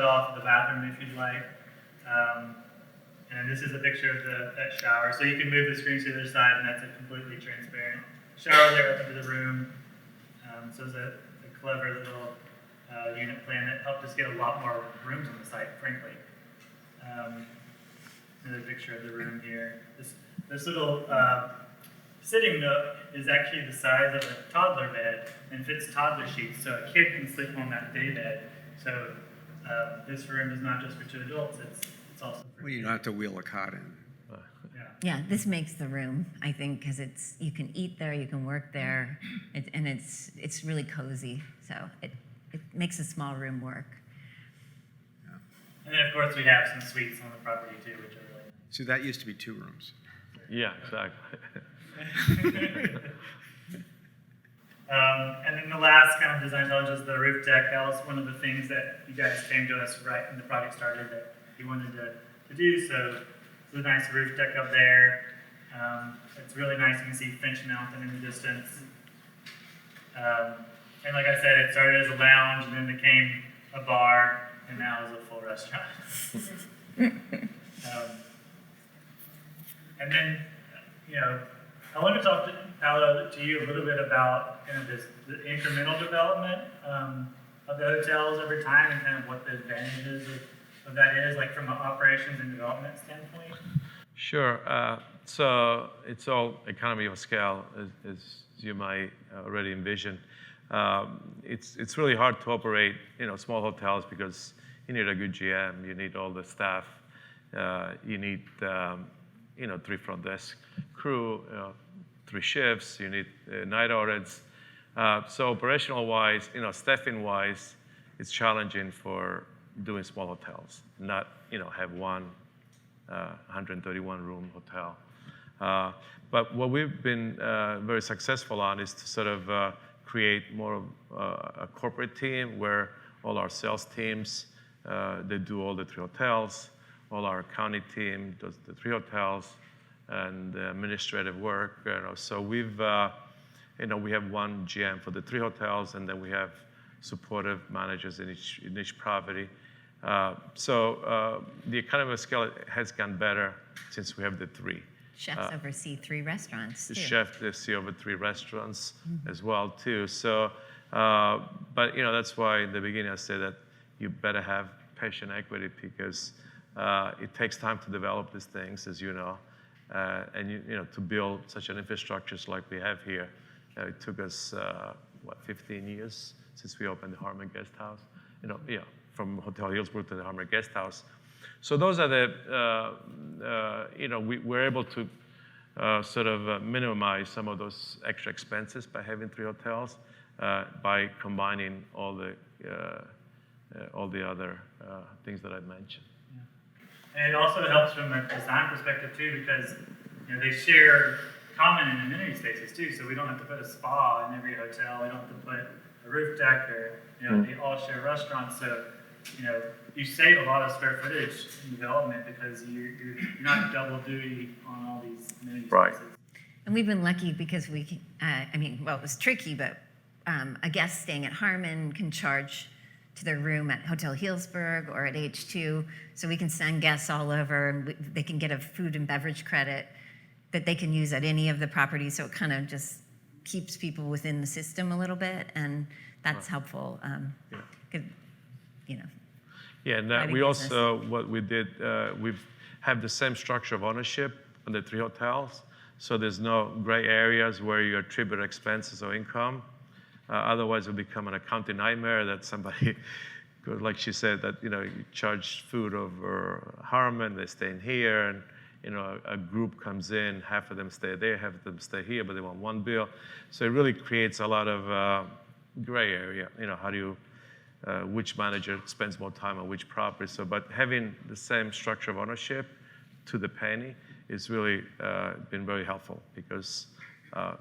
A: off the bathroom if you'd like. And this is a picture of that shower. So you can move the screens to the other side, and that's a completely transparent shower there up into the room. So it's a clever little unit plan that helped us get a lot more rooms on the site, frankly. Another picture of the room here. This little sitting nook is actually the size of a toddler bed and fits toddler sheets, so a kid can sleep on that day bed. So this room is not just for 2 adults, it's also for
D: Well, you don't have to wheel a cot in.
A: Yeah.
C: Yeah, this makes the room, I think, because you can eat there, you can work there, and it's really cozy. So it makes a small room work.
A: And then, of course, we have some suites on the property, too, which are really nice.
D: So that used to be 2 rooms.
B: Yeah, exactly.
A: And then the last kind of design challenge is the roof deck. That was one of the things that you guys came to us right when the project started that you wanted to do. So it's a nice roof deck up there. It's really nice. You can see Finch Mountain in the distance. And like I said, it started as a lounge and then became a bar and now is a full restaurant. And then, I want to talk to Paolo, to you a little bit about kind of the incremental development of the hotels over time and kind of what the advantages of that is, like from an operations and development standpoint.
B: Sure. So it's all economy of scale, as you might already envision. It's really hard to operate, small hotels because you need a good GM, you need all the staff, you need 3 front desk crew, 3 shifts, you need night audits. So operational-wise, staffing-wise, it's challenging for doing small hotels, not have one 131-room hotel. But what we've been very successful on is to sort of create more of a corporate team where all our sales teams, they do all the 3 hotels, all our accounting team does the 3 hotels, and administrative work. So we have one GM for the 3 hotels, and then we have supportive managers in each property. So the economy of scale has gone better since we have the 3.
C: Chefs oversee 3 restaurants,
B: The
C: too.
B: chef, they see over 3 restaurants as well, too. So, but that's why in the beginning I said that you better have patient equity because it takes time to develop these things, as you know. And to build such an infrastructure like we have here, it took us what, 15 years since we opened the Harmon Guest House. From Hotel Hillsburg to the Harmon Guest House. So those are we're able to sort of minimize some of those extra expenses by having 3 hotels by combining all the other things that I mentioned.
A: And it also helps from a design perspective too, because they share common and amenity spaces too. So we don't have to put a spa in every hotel. We don't have to put a roof deck, or they all share restaurants. So you save a lot of square footage in development because you're not double duty on all these amenity
B: Right.
A: spaces.
C: And we've been lucky because it was tricky, but a guest staying at Harmon can charge to their room at Hotel Healdsburg or at H2. So we can send guests all over, and they can get a food and beverage credit that they can use at any of the properties. So it kind of just keeps people within the system a little bit, and that's helpful.
B: Yeah, and
C: Private
B: we
C: business.
B: also, what we did, we have the same structure of ownership on the 3 hotels. So there's no gray areas where you attribute expenses or income. Otherwise, it would become an accounting nightmare that somebody, like she said, that you charge food over Harmon, they stay in here, and a group comes in, half of them stay there, half of them stay here, but they want one bill. So it really creates a lot of gray area. How do you, which manager spends more time on which property? So, but having the same structure of ownership to the penny is really been very helpful, because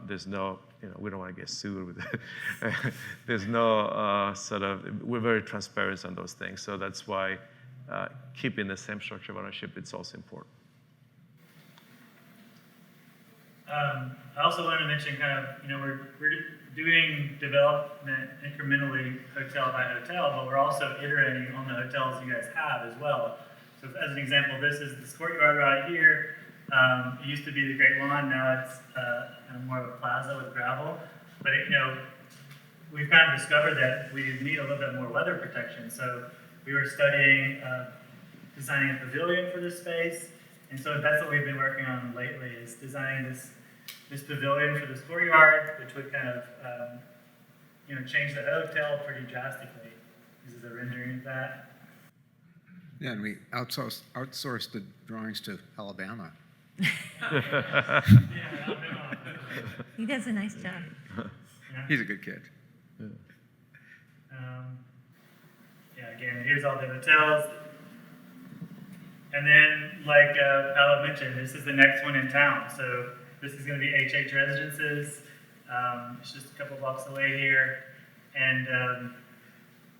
B: there's no, we don't want to get sued with it. There's no we're very transparent on those things. So that's why keeping the same structure of ownership, it's also important.
A: I also wanted to mention we're doing development incrementally hotel by hotel, but we're also iterating on the hotels you guys have as well. So as an example, this is this courtyard right here. It used to be the Great Lawn, now it's kind of more of a plaza with gravel. But we've kind of discovered that we need a little bit more weather protection. So we were studying designing a pavilion for this space. And so that's what we've been working on lately, is designing this pavilion for this courtyard, which would kind of change the hotel pretty drastically. This is a rendering of that.
D: Yeah, and we outsourced the drawings to Alabama.
C: He does a nice job.
D: He's a good kid.
A: Again, here's all the hotels. And then, like Paolo mentioned, this is the next one in town. So this is going to be HH Residences. It's just a couple blocks away here. And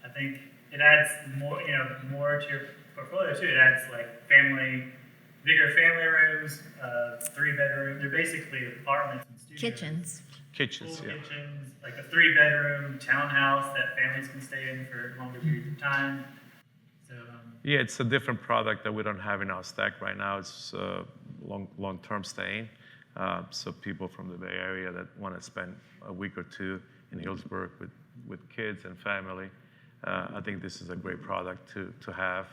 A: I think it adds more, more to your portfolio too. It adds like bigger family rooms, 3-bedroom. They're basically apartments and studios.
C: Kitchens.
B: Kitchens,
A: Full
B: yeah.
A: kitchens, like a 3-bedroom townhouse that families can stay in for longer periods of time. So
B: Yeah, it's a different product that we don't have in our stack right now. It's long-term staying. So people from the Bay Area that want to spend a week or two in Hillsburg with kids and family, I think this is a great product to have.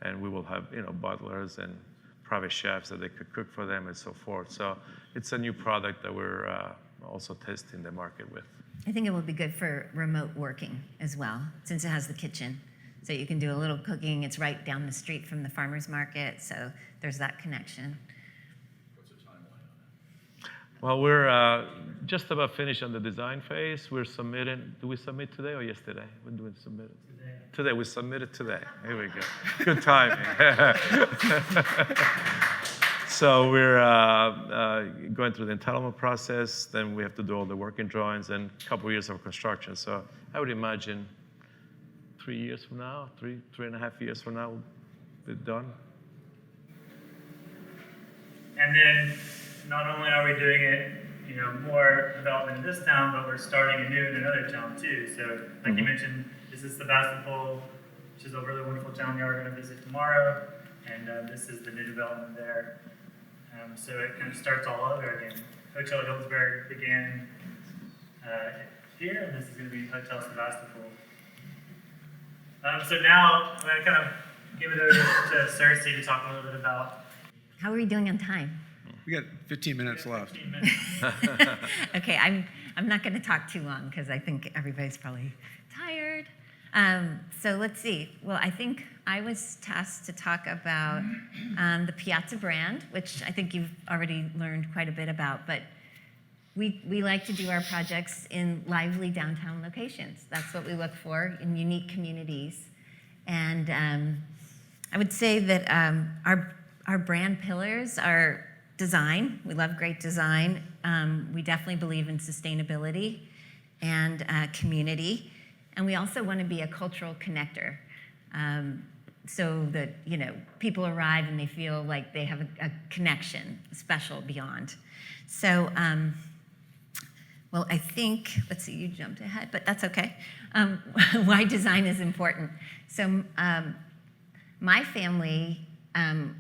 B: And we will have butlers and private chefs that they could cook for them and so forth. So it's a new product that we're also testing the market with.
C: I think it will be good for remote working as well, since it has the kitchen. So you can do a little cooking. It's right down the street from the farmer's market, so there's that connection.
B: Well, we're just about finished on the design phase. We're submitting. Do we submit today or yesterday? When do we submit it? Today. We submitted today. Here we go. Good timing. So we're going through the entitlement process. Then we have to do all the working drawings and a couple years of construction. So I would imagine 3 years from now, 3.5 years from now, we'll be done.
A: And then not only are we doing it, more development in this town, but we're starting anew in another town too. So like you mentioned, this is Sebastopol, which is a really wonderful town we are going to visit tomorrow. And this is the new development there. So it kind of starts all over again. Hotel Hillsburg began here, and this is going to be Hotel Sebastopol. So now I'm going to kind of give it over to Cersei to talk a little bit about.
C: How are we doing on time?
D: We got 15 minutes left.
A: 15 minutes.
C: Okay, I'm not going to talk too long because I think everybody's probably tired. So let's see. Well, I think I was tasked to talk about the Piazza brand, which I think you've already learned quite a bit about. But we like to do our projects in lively downtown locations. That's what we look for in unique communities. And I would say that our brand pillars are design. We love great design. We definitely believe in sustainability and community. And we also want to be a cultural connector, so that people arrive and they feel like they have a connection, special beyond. So, well, I think, let's see, you jumped ahead, but that's okay. Why design is important. So my family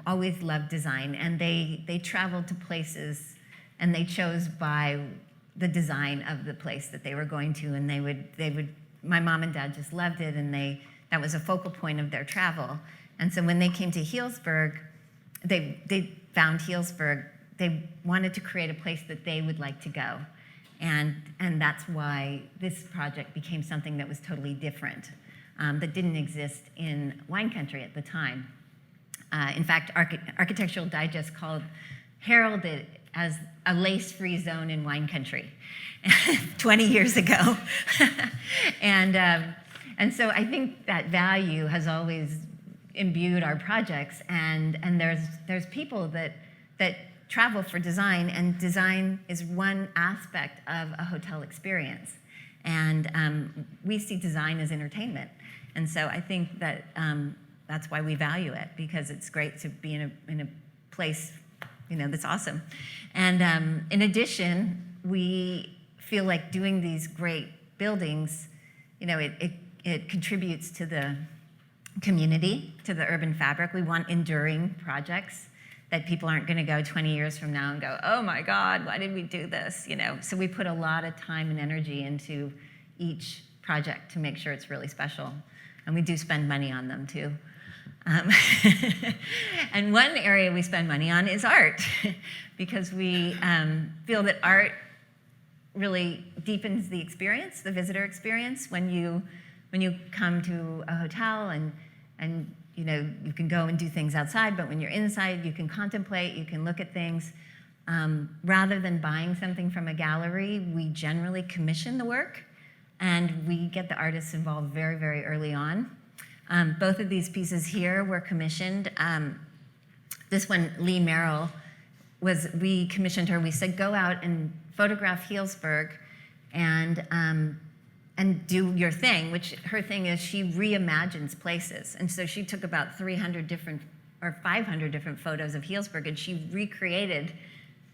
C: always loved design, and they traveled to places and they chose by the design of the place that they were going to, and they would my mom and dad just loved it, and that was a focal point of their travel. And so when they came to Healdsburg, they found Healdsburg, they wanted to create a place that they would like to go. And that's why this project became something that was totally different, that didn't exist in wine country at the time. In fact, Architectural Digest heralded it as a lace-free zone in wine country 20 years ago. And so I think that value has always imbued our projects, and there's people that travel for design, and design is one aspect of a hotel experience. And we see design as entertainment. And so I think that that's why we value it, because it's great to be in a place that's awesome. And in addition, we feel like doing these great buildings, it contributes to the community, to the urban fabric. We want enduring projects that people aren't going to go 20 years from now and go, oh my God, why did we do this? So we put a lot of time and energy into each project to make sure it's really special. And we do spend money on them too. And one area we spend money on is art, because we feel that art really deepens the experience, the visitor experience. When you come to a hotel and you can go and do things outside, but when you're inside, you can contemplate, you can look at things. Rather than buying something from a gallery, we generally commission the work, and we get the artists involved very, very early on. Both of these pieces here were commissioned. This one, Lee Merrill, we commissioned her. We said, go out and photograph Healdsburg and do your thing, which her thing is she reimagines places. And so she took about 300 different or 500 different photos of Healdsburg, and she recreated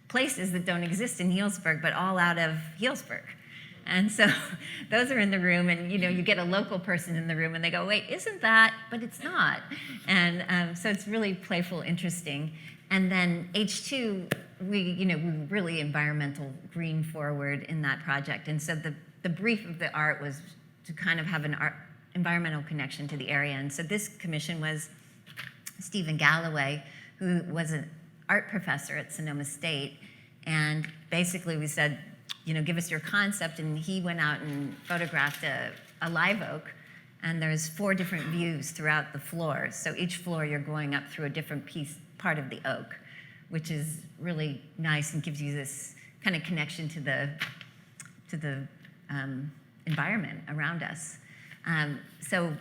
C: places that don't exist in Healdsburg, but all out of Healdsburg. And so those are in the room, and you get a local person in the room, and they go, "Wait, isn't that?" But it's not. And so it's really playful, interesting. And then H2, we really environmental green forward in that project. And so the brief of the art was to kind of have an environmental connection to the area. And so this commission was Stephen Galloway, who was an art professor at Sonoma State. And basically we said, give us your concept. And he went out and photographed a live oak. And there's 4 different views throughout the floor. So each floor you're going up through a different part of the oak, which is really nice and gives you this kind of connection to the environment around us. So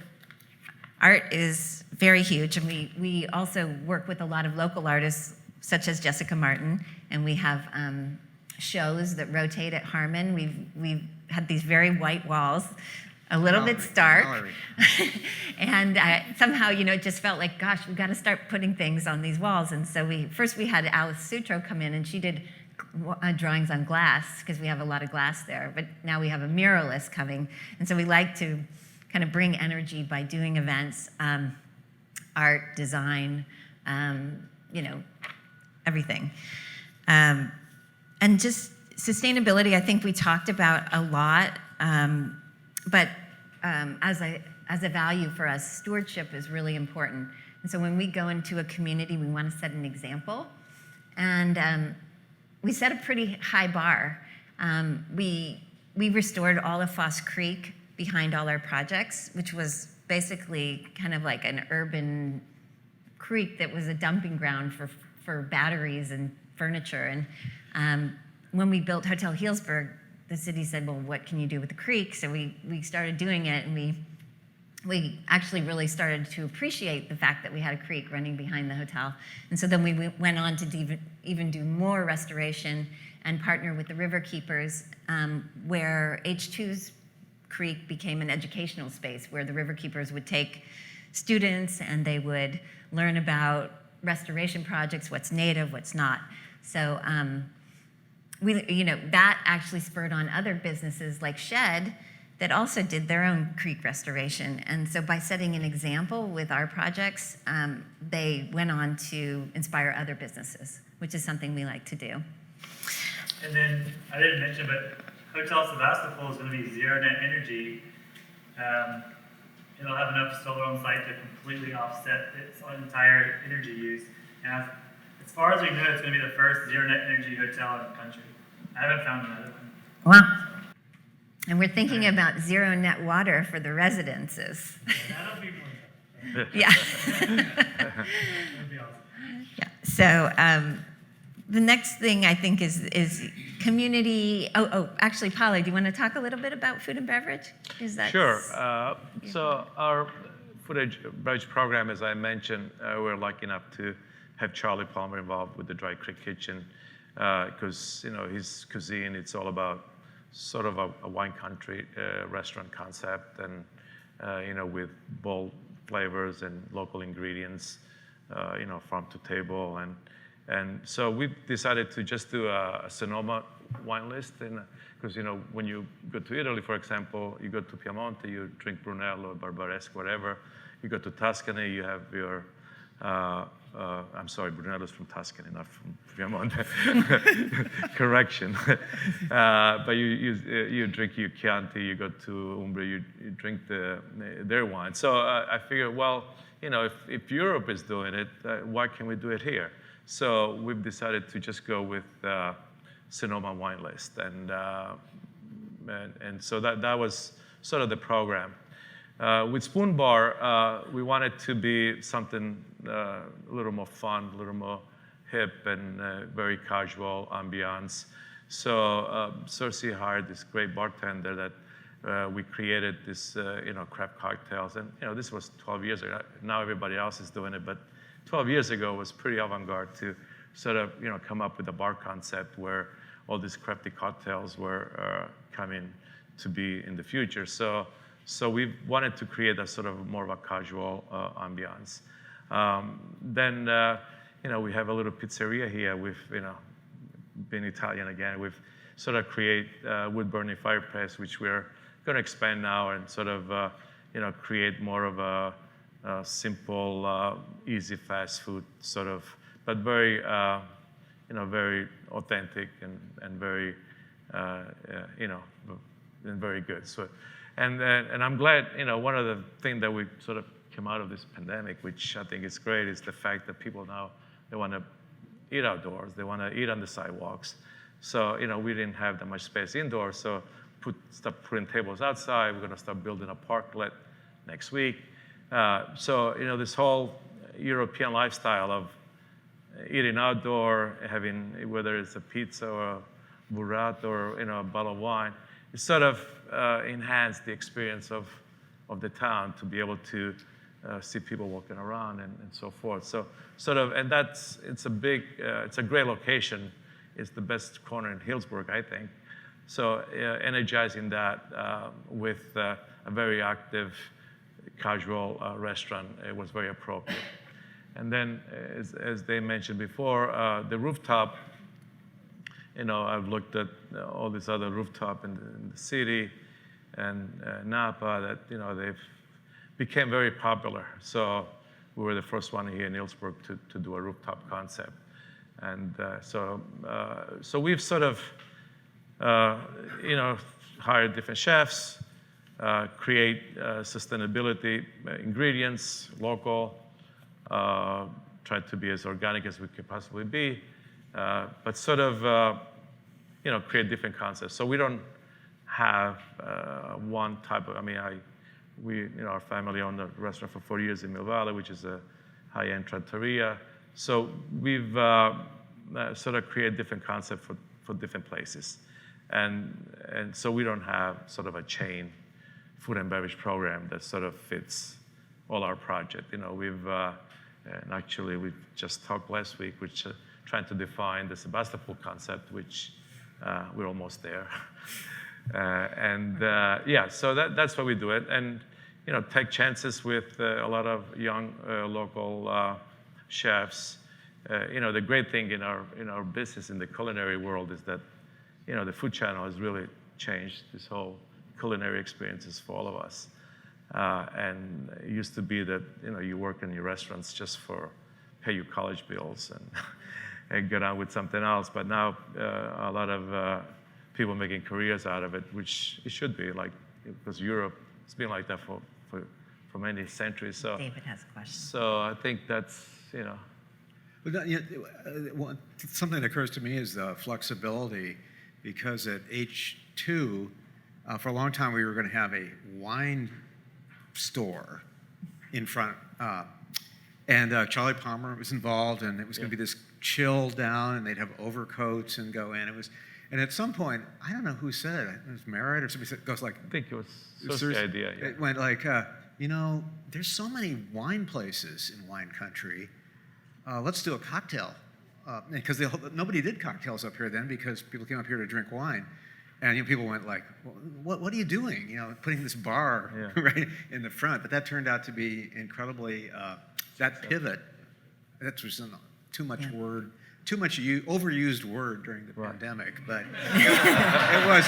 C: art is very huge, and we also work with a lot of local artists, such as Jessica Martin, and we have shows that rotate at Harmon. We've had these very white walls, a little bit stark, and somehow it just felt like, gosh, we've got to start putting things on these walls. And so we had Alice Sutro come in, and she did drawings on glass, because we have a lot of glass there, but now we have a muralist coming. And so we like to kind of bring energy by doing events, art, design, everything. And just sustainability, I think we talked about a lot, but as a value for us, stewardship is really important. And so when we go into a community, we want to set an example. And we set a pretty high bar. We restored all of Foss Creek behind all our projects, which was basically kind of like an urban creek that was a dumping ground for batteries and furniture. And when we built Hotel Healdsburg, the city said, well, what can you do with the creek? So we started doing it, and we actually really started to appreciate the fact that we had a creek running behind the hotel. And so then we went on to even do more restoration and partner with the River Keepers, where H2's Creek became an educational space where the River Keepers would take students and they would learn about restoration projects, what's native, what's not. So that actually spurred on other businesses like Shed that also did their own creek restoration. And so by setting an example with our projects, they went on to inspire other businesses, which is something we like to do.
A: And then, I didn't mention, but Hotel Sebastopol is going to be zero net energy. It'll have enough solar on site to completely offset its entire energy use. And as far as we know, it's going to be the first zero net energy hotel in the country. I haven't found another one.
C: Wow. And we're thinking about zero net water for the residences.
A: That'll be more.
C: Yeah.
A: That'll be awesome.
C: Yeah. So the next thing I think is community. Actually, Paulo, do you want to talk a little bit about food and beverage?
B: Sure. So our food and beverage program, as I mentioned, we're lucky enough to have Charlie Palmer involved with the Dry Creek Kitchen, because his cuisine, it's all about sort of a wine country restaurant concept, and with bold flavors and local ingredients, farm to table, and so we decided to just do a Sonoma wine list, and because when you go to Italy, for example, you go to Piemonte, you drink Brunello, Barbaresco, whatever. You go to Tuscany, you have your I'm sorry, Brunello's from Tuscany, not from Piemonte. Correction. But you drink your Chianti, you go to Umbria, you drink their wine. So I figured, well, if Europe is doing it, why can't we do it here? So we've decided to just go with Sonoma wine list, and so that was sort of the program. With Spoon Bar, we wanted to be something a little more fun, a little more hip, and very casual ambiance. So Cersei hired this great bartender that we created this, craft cocktails. And, this was 12 years ago. Now everybody else is doing it, but 12 years ago was pretty avant-garde to sort of, come up with a bar concept where all these crafty cocktails were coming to be in the future. So we wanted to create a sort of more of a casual ambiance. Then, we have a little pizzeria here. We've, been Italian again. We've sort of create wood-burning fireplace, which we're going to expand now and sort of, create more of a simple, easy fast food sort of, but very, very authentic and very, and very good. So. And I'm glad, one of the things that we sort of came out of this pandemic, which I think is great, is the fact that people now, they want to eat outdoors. They want to eat on the sidewalks. So, we didn't have that much space indoors, so start putting tables outside. We're going to start building a parklet next week. So, this whole European lifestyle of eating outdoor, having, whether it's a pizza or a burrata or, a bottle of wine, it sort of enhanced the experience of the town to be able to see people walking around and so forth. So sort of, and it's a great location. It's the best corner in Healdsburg, I think. So energizing that with a very active, casual restaurant, it was very appropriate. And then, as they mentioned before, the rooftop, I've looked at all these other rooftop in the city and Napa that, they've became very popular. So we were the first one here in Healdsburg to do a rooftop concept. And so we've sort of, hired different chefs, create sustainability ingredients, local, try to be as organic as we could possibly be. but sort of create different concepts. So we don't have one type of. I mean, our family owned a restaurant for 40 years in Mill Valley, which is a high-end trattoria. So we've sort of created different concepts for different places, and so we don't have sort of a chain food and beverage program that sort of fits all our project. And actually we just talked last week, which trying to define the Sebastopol concept, which we're almost there. So that's why we do it, and take chances with a lot of young local chefs. The great thing in our business in the culinary world is that the food channel has really changed this whole culinary experiences for all of us. And it used to be that you work in your restaurants just for pay your college bills and get on with something else. But now a lot of people making careers out of it, which it should be, like, because Europe has been like that for many centuries. So
C: David has a question.
B: So I think that's
D: something that occurs to me is the flexibility, because at H2, for a long time we were going to have a wine store in front, and Charlie Palmer was involved, and it was going to be this chill down, and they'd have overcoats and go in. And at some point, I don't know who said it. It was Merritt or somebody said, goes like,
B: I think it was Sue's idea. Yeah.
D: It went like, there's so many wine places in wine country. Let's do a cocktail, because nobody did cocktails up here then, because people came up here to drink wine. And people went like, what are you doing? Putting this bar right in the front. But that turned out to be incredibly, that pivot, that was too much overused word during the pandemic. But it was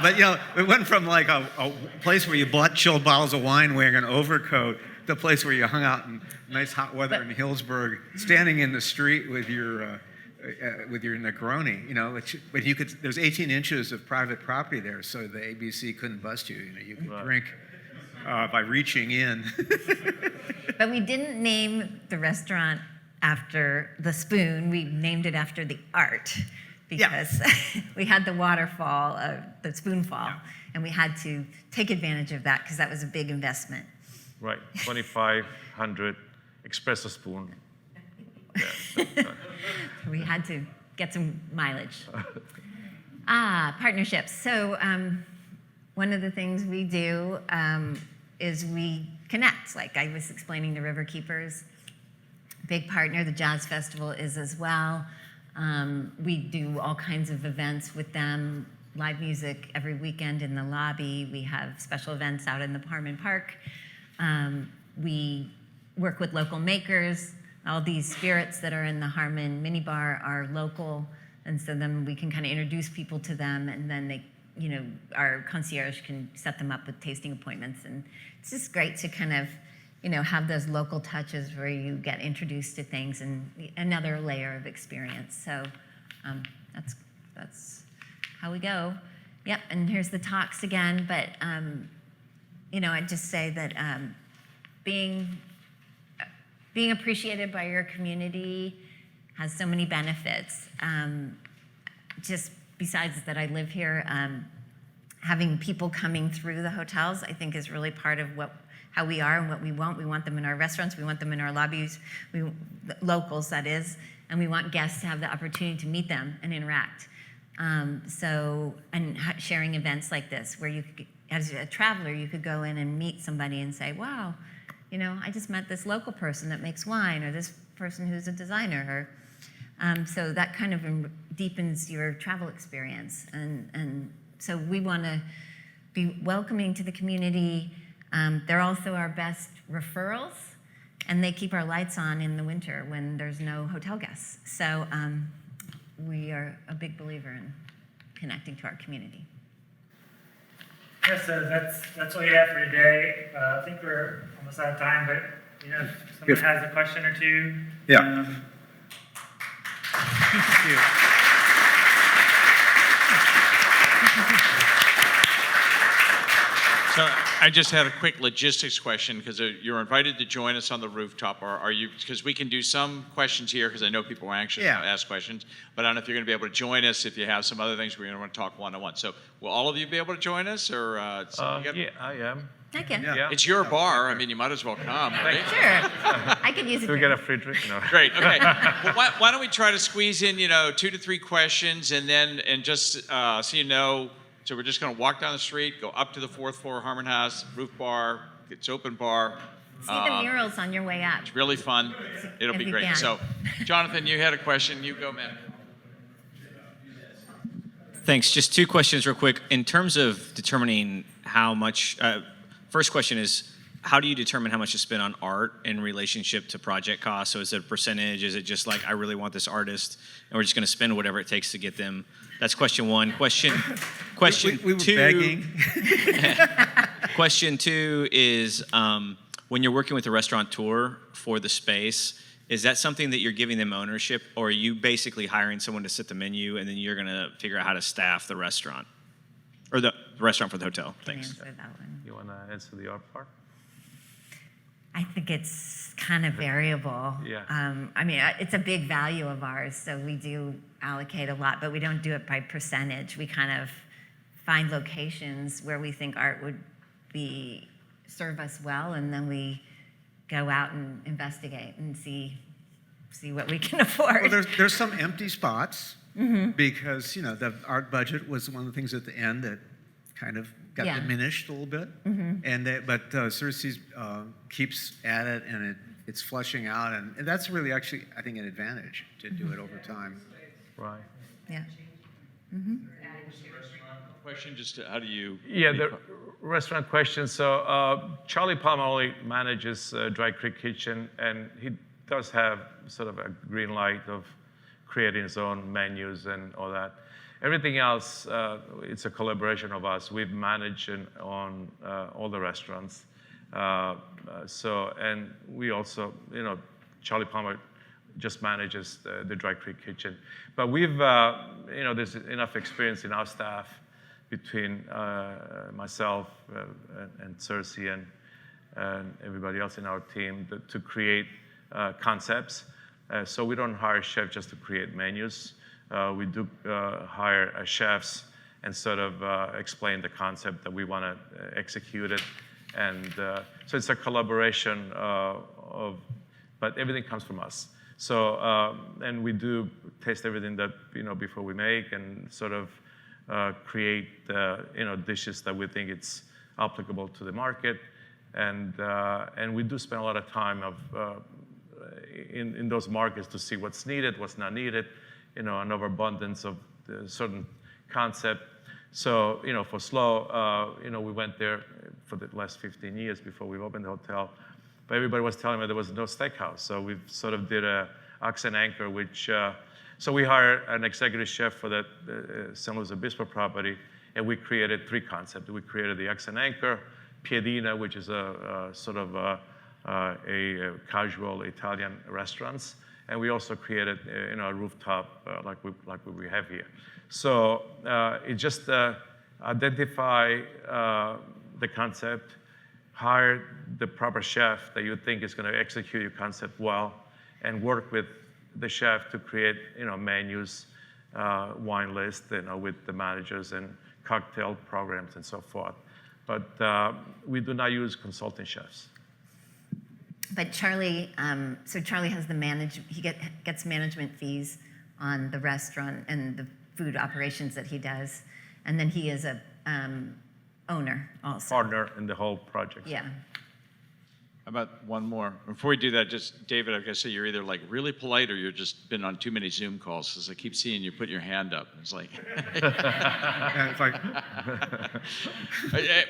D: but it went from like a place where you bought chilled bottles of wine wearing an overcoat to a place where you hung out in nice hot weather in Hillsburg, standing in the street with your Negroni, but you could. There's 18 inches of private property there, so the ABC couldn't bust you. You could drink by reaching in.
C: But we didn't name the restaurant after the spoon. We named it after the art, because we had the waterfall, the spoonfall, and we had to take advantage of that because that was a big investment.
B: Right, 2,500 espresso spoon.
C: We had to get some mileage. Partnerships. So one of the things we do is we connect. Like I was explaining, the River Keepers, big partner. The Jazz Festival is as well. We do all kinds of events with them, live music every weekend in the lobby. We have special events out in the Harmon Park. We work with local makers. All these spirits that are in the Harmon minibar are local, and so then we can kind of introduce people to them, and then they, our concierge can set them up with tasting appointments, and it's just great to kind of, have those local touches where you get introduced to things and another layer of experience. So that's how we go. Yep, and here's the talks again, but I'd just say that being appreciated by your community has so many benefits. Just besides that I live here, having people coming through the hotels, I think is really part of how we are and what we want. We want them in our restaurants, we want them in our lobbies, locals that is, and we want guests to have the opportunity to meet them and interact. And sharing events like this, where you could, as a traveler, you could go in and meet somebody and say, wow, I just met this local person that makes wine, or this person who's a designer. So that kind of deepens your travel experience. And so we want to be welcoming to the community. They're also our best referrals, and they keep our lights on in the winter when there's no hotel guests. So we are a big believer in connecting to our community.
A: Yeah, so that's what we have for today. I think we're almost out of time, but if someone has a question or two.
D: Yeah.
A: Thank you.
E: So I just had a quick logistics question because you're invited to join us on the rooftop. Are you? Because we can do some questions here because I know people are anxious
D: Yeah.
E: to ask questions. But I don't know if you're going to be able to join us. If you have some other things, we're going to want to talk one-on-one. So will all of you be able to join us, or
B: Yeah, I am.
C: I can.
B: Yeah.
E: It's your bar. I mean, you might as well come. Right?
C: Sure. I could use a
B: Do we get a
C: drink.
B: free drink? No.
E: Great. Okay. Well, why don't we try to squeeze in, 2 to 3 questions, and just so you know, so we're just going to walk down the street, go up to the 4th floor Harmon House roof bar. It's open bar.
C: See the murals on your way up.
E: It's really fun. It'll
C: If
E: be
C: you
E: great.
C: can.
E: So, Jonathan, you had a question. You go, man.
F: Thanks. Just 2 questions real quick. In terms of determining how much, first question is, how do you determine how much to spend on art in relationship to project costs? So is it a percentage? Is it just like, I really want this artist and we're just going to spend whatever it takes to get them? That's question 1. Question
D: We were
F: 2.
D: begging.
F: Question 2 is, when you're working with a restaurateur for the space, is that something that you're giving them ownership, or are you basically hiring someone to set the menu and then you're going to figure out how to staff the restaurant? Or the restaurant for the hotel?
C: Can
F: Thanks.
C: answer that one.
B: You want to answer the art part?
C: I think it's kind of variable.
B: Yeah.
C: I mean, it's a big value of ours, so we do allocate a lot, but we don't do it by percentage. We kind of find locations where we think art would serve us well, and then we go out and investigate and see what we can afford.
D: Well, there's some empty spots because the art budget was one of the things at the end that kind of got
C: Yeah.
D: diminished a little bit, but Cersei's keeps at it, and it's flushing out, and that's really actually, I think, an advantage to do it over time.
B: Right.
C: Yeah.
E: Question, just how do you?
B: Yeah, the restaurant question. So Charlie Palmoli manages Dry Creek Kitchen, and he does have sort of a green light of creating his own menus and all that. Everything else, it's a collaboration of us. We've managed on all the restaurants. And we also, Charlie Palmer just manages the Dry Creek Kitchen. But we've, there's enough experience in our staff between myself and Cersei and everybody else in our team to create concepts. So we don't hire chefs just to create menus. We do hire chefs and sort of explain the concept that we want to execute it. And so it's a collaboration but everything comes from us. So, and we do taste everything that, before we make, and sort of create, dishes that we think it's applicable to the market. And we do spend a lot of time in those markets to see what's needed, what's not needed, an overabundance of the certain concept. So, for Slow, we went there for the last 15 years before we opened the hotel. But everybody was telling me there was no steakhouse. So we sort of did a Ox and Anchor, which, so we hired an executive chef for that San Luis Obispo property, and we created 3 concepts. We created the Ox and Anchor, Piedina, which is a sort of a casual Italian restaurants, and we also created a rooftop like we have here. So it just identify the concept, hire the proper chef that you think is going to execute your concept well, and work with the chef to create menus, wine list, with the managers and cocktail programs and so forth. But we do not use consulting chefs.
C: But Charlie, so Charlie has he gets management fees on the restaurant and the food operations that he does, and then he is a owner also.
B: Partner in the whole project.
C: Yeah.
E: How about one more? Before we do that, just David, I've got to say you're either like really polite or you're just been on too many Zoom calls, because I keep seeing you put your hand up. It's like.
D: And it's like,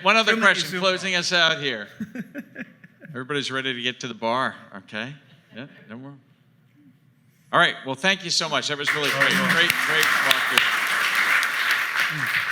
E: One other
D: Too many
E: question,
D: Zoom
E: closing us out here. Everybody's ready to get to the bar, okay? Yeah, no more. All right, well, thank you so much. That was really great. Great walk through.